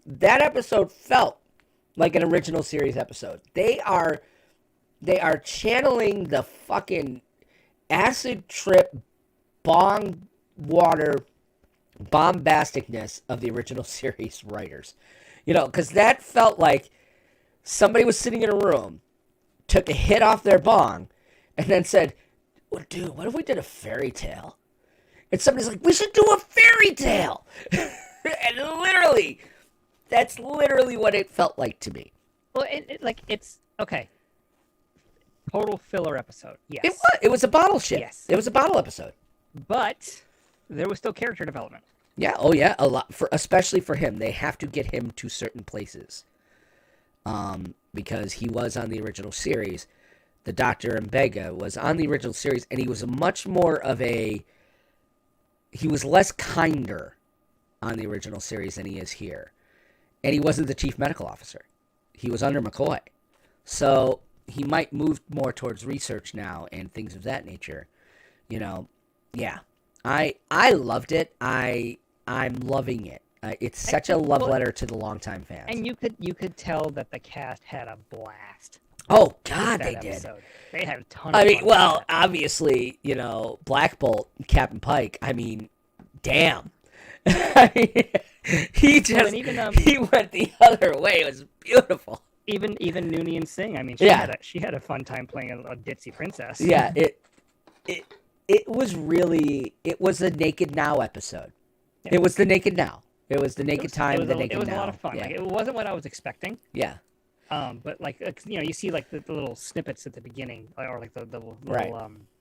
That episode felt like an original series episode. They are channeling the fucking acid trip bong water bombasticness of the original series writers. Because that felt like somebody was sitting in a room, took a hit off their bong, and then said, well, dude, what if we did a fairy tale? And somebody's like, we should do a fairy tale. And literally, that's literally what it felt like to me. Well, it's okay. Total filler episode. Yes. It was a bottle ship. Yes. It was a bottle episode. But there was still character development. Yeah. Oh, yeah. A lot especially for him. They have to get him to certain places. Because he was on the original series. The Dr. Mbega was on the original series, and he was much more of he was less kinder on the original series than he is here. And he wasn't the chief medical officer. He was under McCoy. So he might move more towards research now and things of that nature. Yeah. I loved it. I'm loving it. It's such a love letter to the longtime fans. And you could tell that the cast had a blast. Oh God, they did. They had a ton of fun. Obviously, Black Bolt, Captain Pike. I mean, damn. He went the other way. It was beautiful. Even Noonien Singh. I mean, she had a fun time playing a ditzy princess. Yeah, it was a Naked Now episode. Yeah. It was the Naked Now. It was the Naked Time. It was a lot of fun. Yeah. Like, it wasn't what I was expecting. Yeah. But you see like the little snippets at the beginning, or like the little right.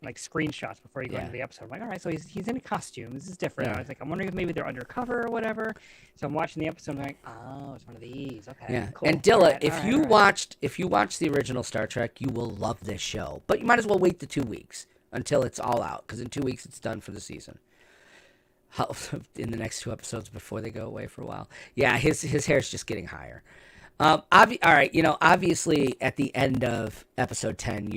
like screenshots before you go into the episode. I'm like, all right, so he's in a costume. This is different. Yeah. I was like, I'm wondering if maybe they're undercover or whatever. So I'm watching the episode. I'm like, oh, it's one of these. Okay. Yeah. Cool. And Dilla, if you watched the original Star Trek, you will love this show. But you might as well wait the 2 weeks until it's all out, because in 2 weeks it's done for the season. In the next 2 episodes before they go away for a while. Yeah, his hair's just getting higher. All right, obviously at the end of episode 10,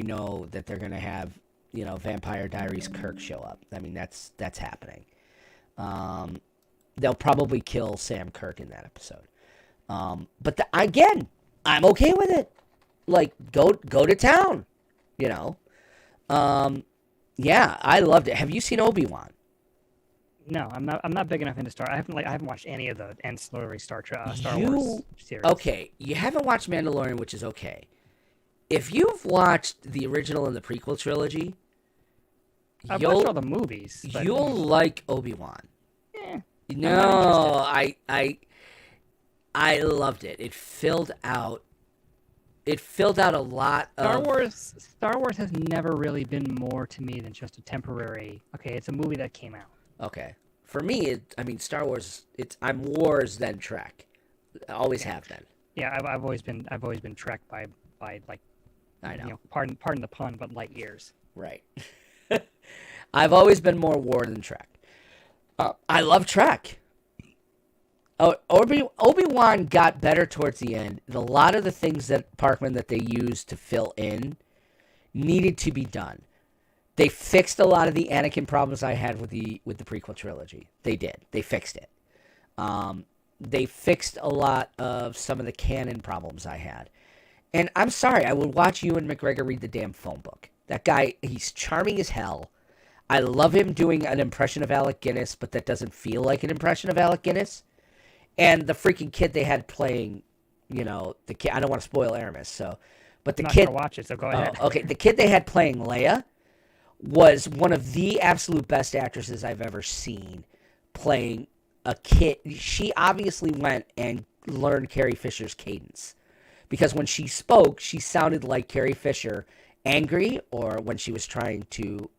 that they're going to have, Vampire Diaries Kirk show up. I mean, that's happening. They'll probably kill Sam Kirk in that episode. But again, I'm okay with it. Like, go to town, Yeah, I loved it. Have you seen Obi-Wan? No, I'm not big enough into Star. I haven't watched any of the ancillary Star Wars series. Okay, you haven't watched Mandalorian, which is okay. If you've watched the original and the prequel trilogy, I've watched all the movies. But... You'll like Obi-Wan. No, I loved it. It filled out a lot of Star Wars has never really been more to me than just a temporary. Okay, it's a movie that came out. Okay. For me, Star Wars. I'm Wars then Trek. I always have been. Yeah, I've always been Trek by like. I know. Pardon the pun, but light years. Right. I've always been more War than Trek. I love Trek. Obi-Wan got better towards the end. A lot of the things that they used to fill in needed to be done. They fixed a lot of the Anakin problems I had with the prequel trilogy. They did. They fixed it. They fixed a lot of some of the canon problems I had. And I'm sorry, I would watch Ewan McGregor read the damn phone book. That guy, he's charming as hell. I love him doing an impression of Alec Guinness, but that doesn't feel like an impression of Alec Guinness. And the freaking kid they had playing, the kid. I don't want to spoil Aramis, but the I'm not kid. gonna watch it, so go ahead. Okay, the kid they had playing Leia was one of the absolute best actresses I've ever seen playing a kid. She obviously went and learned Carrie Fisher's cadence, because when she spoke, she sounded like Carrie Fisher, angry, or when she was trying to,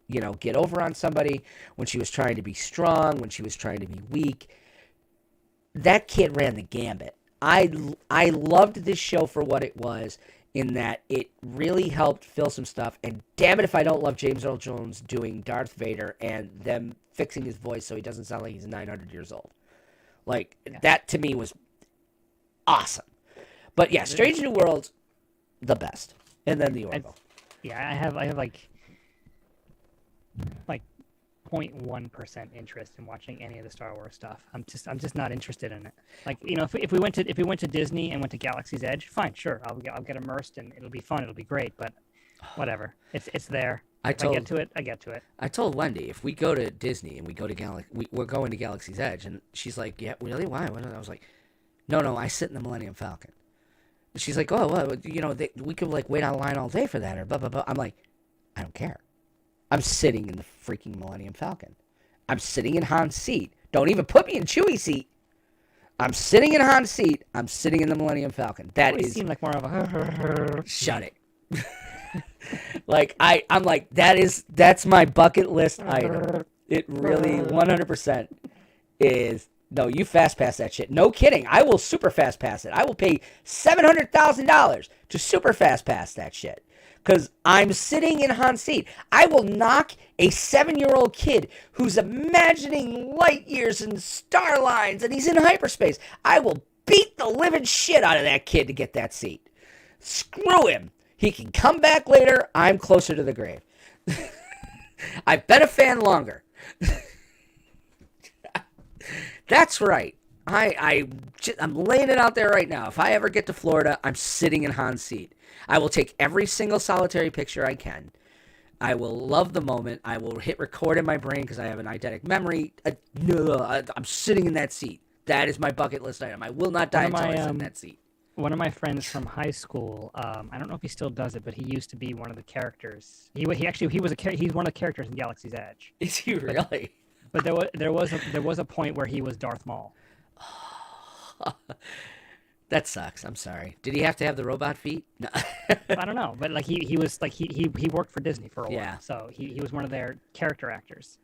get over on somebody, when she was trying to be strong, when she was trying to be weak. That kid ran the gambit. I loved this show for what it was, in that it really helped fill some stuff. And damn it if I don't love James Earl Jones doing Darth Vader and them fixing his voice so he doesn't sound like he's 900 years old. Like, that to me was awesome. But yeah, Strange New Worlds, the best. And then the Orville. I have like 0.1% interest in watching any of the Star Wars stuff. I'm just not interested in it. Like, if we went to Disney and went to Galaxy's Edge, fine, sure, I'll get immersed and it'll be fun, it'll be great. But whatever, it's there. I get to it. I told Wendy, if we go to Disney and we go to we're going to Galaxy's Edge, and she's like, "Yeah, really? Why?" I was like, "No, I sit in the Millennium Falcon." And she's like, "Oh, well, we could wait online all day for that," or blah blah blah. I'm like, I don't care. I'm sitting in the freaking Millennium Falcon. I'm sitting in Han's seat. Don't even put me in Chewie's seat. I'm sitting in Han's seat. I'm sitting in the Millennium Falcon. That is. Seem like more of a. Shut it. I'm like, that's my bucket list item. It really 100% is. No, you fast pass that shit. No kidding. I will super fast pass it. I will pay $700,000 to super fast pass that shit. Because I'm sitting in Han's seat. I will knock a 7-year-old kid who's imagining light years and star lines, and he's in hyperspace. I will beat the living shit out of that kid to get that seat. Screw him. He can come back later. I'm closer to the grave. I've been a fan longer. That's right. I'm laying it out there right now. If I ever get to Florida, I'm sitting in Han's seat. I will take every single solitary picture I can. I will love the moment. I will hit record in my brain because I have an eidetic memory. I'm sitting in that seat. That is my bucket list item. I will not die until I sit in that seat. One of my friends from high school, I don't know if he still does it, but he used to be one of the characters. He's one of the characters in Galaxy's Edge. Is he really? But there was a point where he was Darth Maul. That sucks. I'm sorry. Did he have to have the robot feet? No. I don't know, but he was he worked for Disney for a while. Yeah. So he was one of their character actors.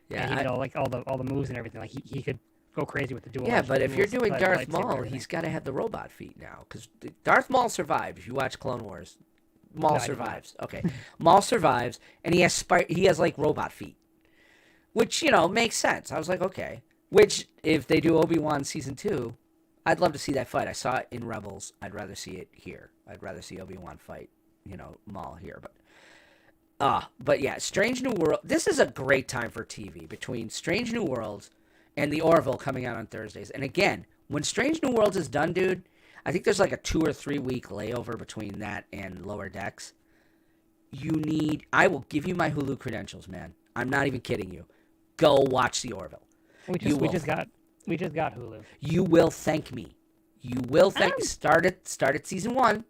Yeah. And he did all the moves and everything. Like he could go crazy with the dual. Yeah, but if you're doing Darth Maul, he's got to have the robot feet now, because Darth Maul survived. If you watch Clone Wars, Maul survives. Okay, Maul survives, and he has robot feet, which makes sense. I was like, okay. Which, if they do Obi-Wan season 2, I'd love to see that fight. I saw it in Rebels. I'd rather see it here. I'd rather see Obi-Wan fight, Maul here. But yeah, Strange New World. This is a great time for TV, between Strange New Worlds and the Orville coming out on Thursdays. And again, when Strange New Worlds is done, dude, I think there's like a 2 or 3 week layover between that and Lower Decks. I will give you my Hulu credentials, man. I'm not even kidding you. Go watch the Orville. We just got Hulu. You will thank me. You will thank me. Start at season 1.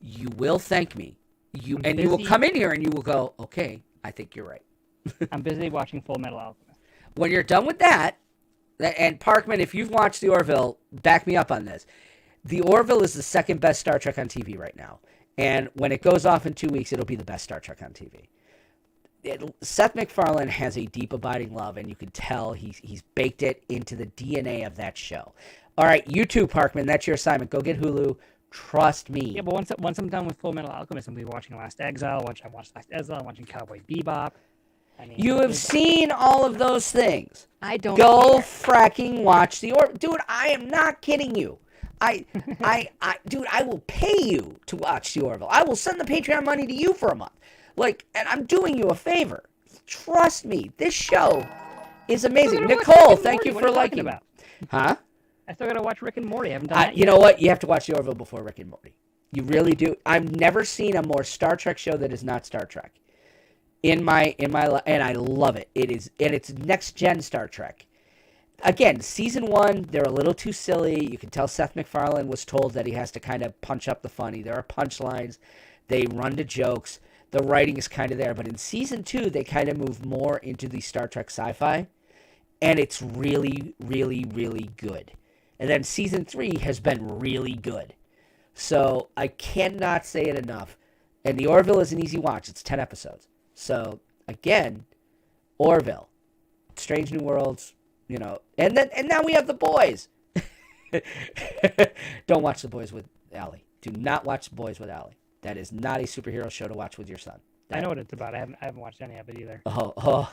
You will thank me. You will come in here and you will go, okay, I think you're right. I'm busy watching Full Metal Alchemist. When you're done with that, and Parkman, if you've watched The Orville, back me up on this. The Orville is the second best Star Trek on TV right now. And when it goes off in 2 weeks, it'll be the best Star Trek on TV. Seth MacFarlane has a deep, abiding love, and you can tell he's baked it into the DNA of that show. All right, you too, Parkman. That's your assignment. Go get Hulu. Trust me. Yeah, but once I'm done with Full Metal Alchemist, I'm going to be watching Last Exile. I'm watching Cowboy Bebop. You have seen all of those things. I don't Go fracking watch the Orville. Dude, I am not kidding you. Dude, I will pay you to watch the Orville. I will send the Patreon money to you for a month. And I'm doing you a favor. Trust me, this show is amazing. Nicole, thank you for liking about. Huh? I still got to watch Rick and Morty. I haven't done that yet. You know what? You have to watch the Orville before Rick and Morty. You really do. I've never seen a more Star Trek show that is not Star Trek. and I love it. It's next gen Star Trek. Again, season 1, they're a little too silly. You can tell Seth MacFarlane was told that he has to kind of punch up the funny. There are punchlines. They run to jokes. The writing is kind of there. But in season 2, they kind of move more into the Star Trek sci-fi. And it's really, really, really good. And then season 3 has been really good. So I cannot say it enough. And the Orville is an easy watch. It's 10 episodes. So, again, Orville, Strange New Worlds, and now we have The Boys. Don't watch The Boys with Allie. Do not watch The Boys with Allie. That is not a superhero show to watch with your son. I know what it's about. I haven't watched any of it either. Oh,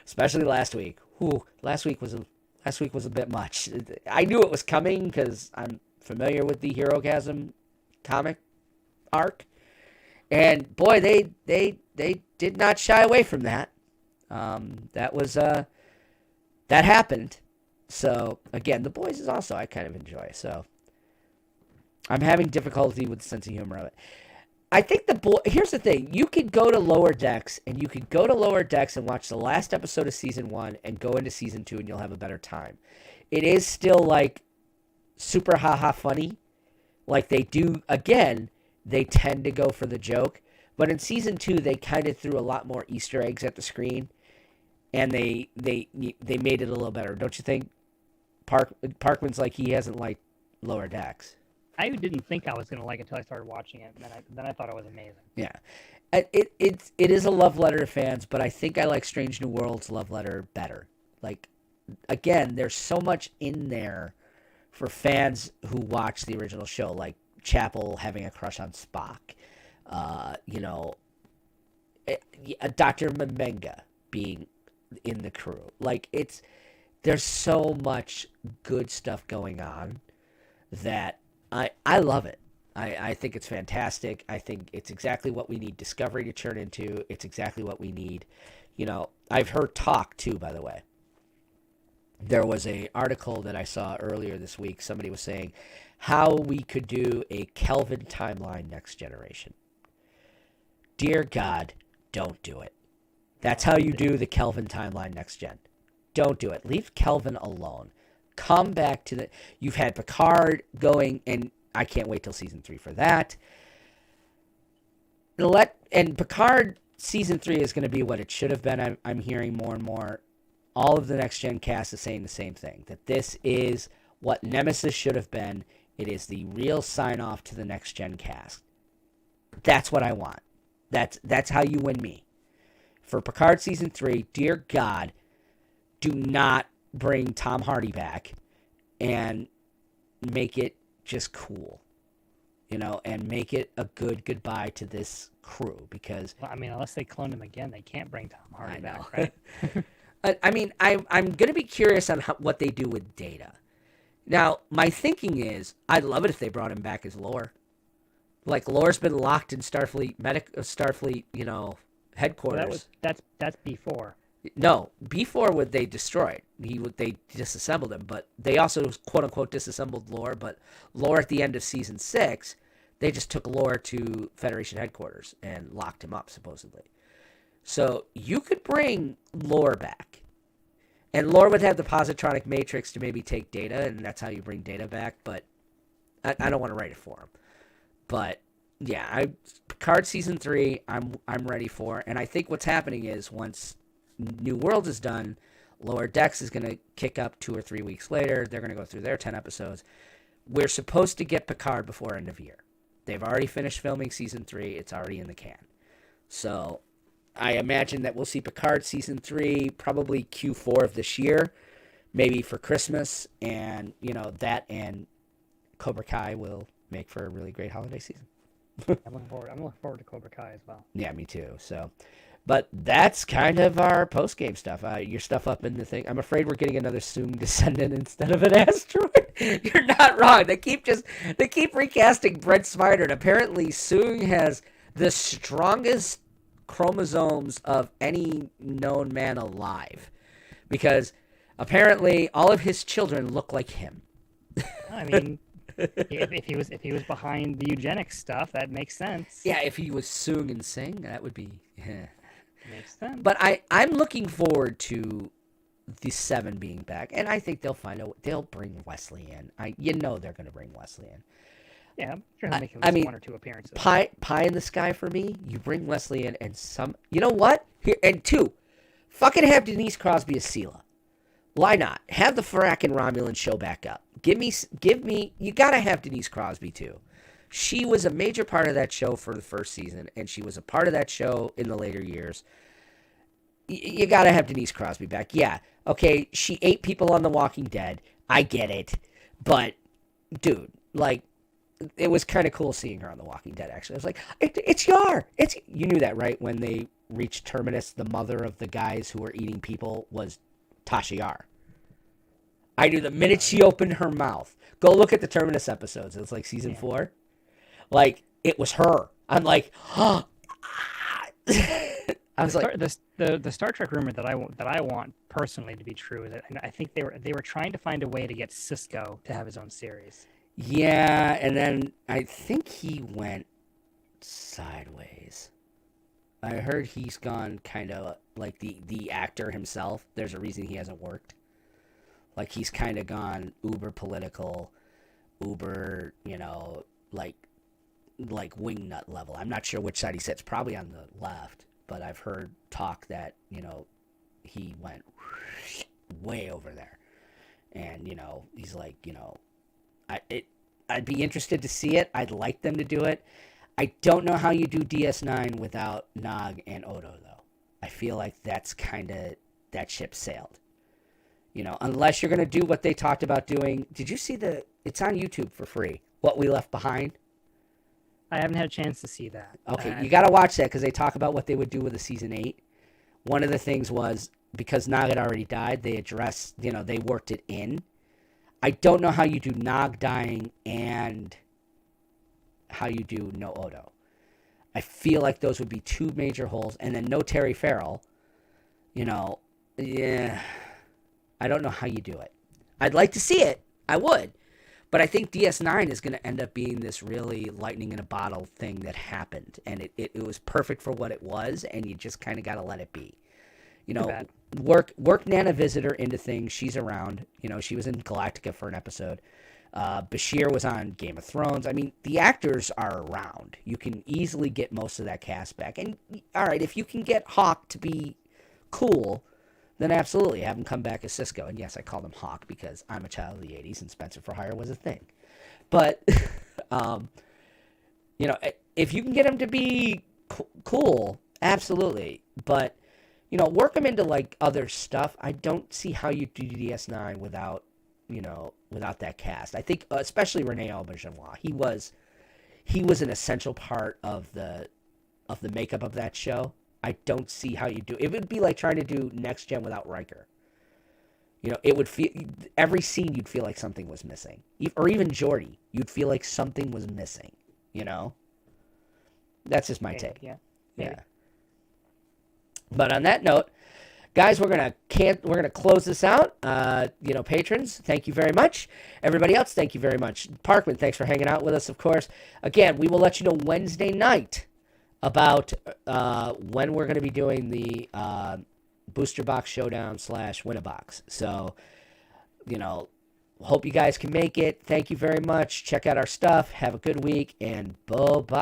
especially last week. Ooh, last week was a bit much. I knew it was coming because I'm familiar with the Herogasm comic arc, and boy, they did not shy away from that. That happened. So again, The Boys is also I kind of enjoy. So I'm having difficulty with the sense of humor of it. I think here's the thing. You could go to Lower Decks and watch the last episode of season 1 and go into season 2 and you'll have a better time. It is still like super haha funny. Like they do, again, they tend to go for the joke. But in season 2, they kind of threw a lot more Easter eggs at the screen. And they made it a little better. Don't you think? Parkman's like he hasn't liked Lower Decks. I didn't think I was going to like it until I started watching it, and then I thought it was amazing. Yeah. It is a love letter to fans, but I think I like Strange New Worlds' love letter better. Like, again, there's so much in there for fans who watch the original show, like Chapel having a crush on Spock, Dr. Mbenga being in the crew. Like, there's so much good stuff going on that I love it. I think it's fantastic. I think it's exactly what we need Discovery to turn into. It's exactly what we need. I've heard talk too, by the way. There was an article that I saw earlier this week. Somebody was saying how we could do a Kelvin timeline next generation. Dear God, don't do it. That's how you do the Kelvin timeline next gen. Don't do it. Leave Kelvin alone. Come back to you've had Picard going, and I can't wait till season 3 for that. And Picard season 3 is going to be what it should have been. I'm hearing more and more. All of the next gen cast is saying the same thing, that this is what Nemesis should have been. It is the real sign off to the next gen cast. That's what I want. That's how you win me. For Picard season 3, dear God, do not bring Tom Hardy back and make it just cool, and make it a good goodbye to this crew, because unless they clone him again, they can't bring Tom Hardy back, right? I'm going to be curious on what they do with Data. Now, my thinking is, I'd love it if they brought him back as Lore. Like, Lore's been locked in Starfleet, headquarters. Well, that's before. No, before they destroyed. They disassembled him, but they also quote unquote disassembled Lore. But Lore at the end of season 6, they just took Lore to Federation headquarters and locked him up supposedly. So you could bring Lore back, and Lore would have the positronic matrix to maybe take Data, and that's how you bring Data back. But I don't want to write it for him. But yeah, Picard season 3, I'm ready for, and I think what's happening is once New Worlds is done, Lower Decks is going to kick up 2 or 3 weeks later. They're going to go through their 10 episodes. We're supposed to get Picard before end of year. They've already finished filming season 3. It's already in the can. So I imagine that we'll see Picard season 3 probably Q4 of this year, maybe for Christmas. And, that and Cobra Kai will make for a really great holiday season. I'm looking forward to Cobra Kai as well. Yeah, me too. So, but that's kind of our post-game stuff. Your stuff up in the thing. I'm afraid we're getting another Soong descendant instead of an asteroid. You're not wrong. They keep recasting Brent Spiner, and apparently Soong has the strongest chromosomes of any known man alive, because apparently all of his children look like him. If he was behind the eugenics stuff, that makes sense. Yeah, if he was Soong and Singh, that would be. Yeah. Makes sense. But I'm looking forward to the 7 being back, and I think they'll bring Wesley in. They're going to bring Wesley in. Yeah, I'm sure he'll make at least 1 or 2 appearances. Pie in the sky for me. You bring Wesley in, and you know what? Here and 2, fucking have Denise Crosby as Sela. Why not? Have the frackin' Romulan show back up. Give me. You gotta have Denise Crosby too. She was a major part of that show for the first season, and she was a part of that show in the later years. You gotta have Denise Crosby back. Yeah, okay, she ate people on The Walking Dead. I get it, but dude, like, it was kind of cool seeing her on The Walking Dead. Actually, I was like, it's Yar. You knew that, right? When they reached Terminus, the mother of the guys who were eating people was Tasha Yar. I knew the minute she opened her mouth. Go look at the Terminus episodes. It's like season 4. Like, it was her. I'm like, oh. I was like, the Star Trek rumor that I want personally to be true is that, and I think they were trying to find a way to get Cisco to have his own series. Yeah, and then I think he went sideways. I heard he's gone kind of like the actor himself. There's a reason he hasn't worked. Like, he's kind of gone uber political, uber, like wingnut level. I'm not sure which side he sits. Probably on the left, but I've heard talk that, he went way over there. And, he's like, I'd be interested to see it. I'd like them to do it. I don't know how you do DS9 without Nog and Odo, though. I feel like that's kind of, that ship sailed. Unless you're going to do what they talked about doing. Did you see it's on YouTube for free, What We Left Behind? I haven't had a chance to see that. Okay, you got to watch that because they talk about what they would do with the season 8. One of the things was, because Nog had already died, they addressed, they worked it in. I don't know how you do Nog dying and how you do no Odo. I feel like those would be 2 major holes. And then no Terry Farrell, yeah, I don't know how you do it. I'd like to see it. I would. But I think DS9 is going to end up being this really lightning in a bottle thing that happened. And it was perfect for what it was, and you just kind of got to let it be. Work Nana Visitor into things. She's around. She was in Galactica for an episode. Bashir was on Game of Thrones. I mean, the actors are around. You can easily get most of that cast back. And, all right, if you can get Hawk to be cool, then absolutely have him come back as Cisco. And yes, I called him Hawk because I'm a child of the 80s and Spencer for Hire was a thing. But, if you can get him to be cool, absolutely. But, work him into, like, other stuff. I don't see how you do DS9 without that cast. I think, especially Rene Auberjonois, he was an essential part of the makeup of that show. I don't see how you do it. Would be like trying to do Next Gen without Riker. It would feel, every scene you'd feel like something was missing. Or even Geordi, you'd feel like something was missing. That's just my take. Yeah. But on that note, guys, we're gonna close this out. Patrons, thank you very much. Everybody else, thank you very much. Parkman, thanks for hanging out with us, of course. Again, we will let you know Wednesday night about when we're going to be doing the Booster Box Showdown / Win-A-Box. So, hope you guys can make it. Thank you very much. Check out our stuff. Have a good week, and bye-bye.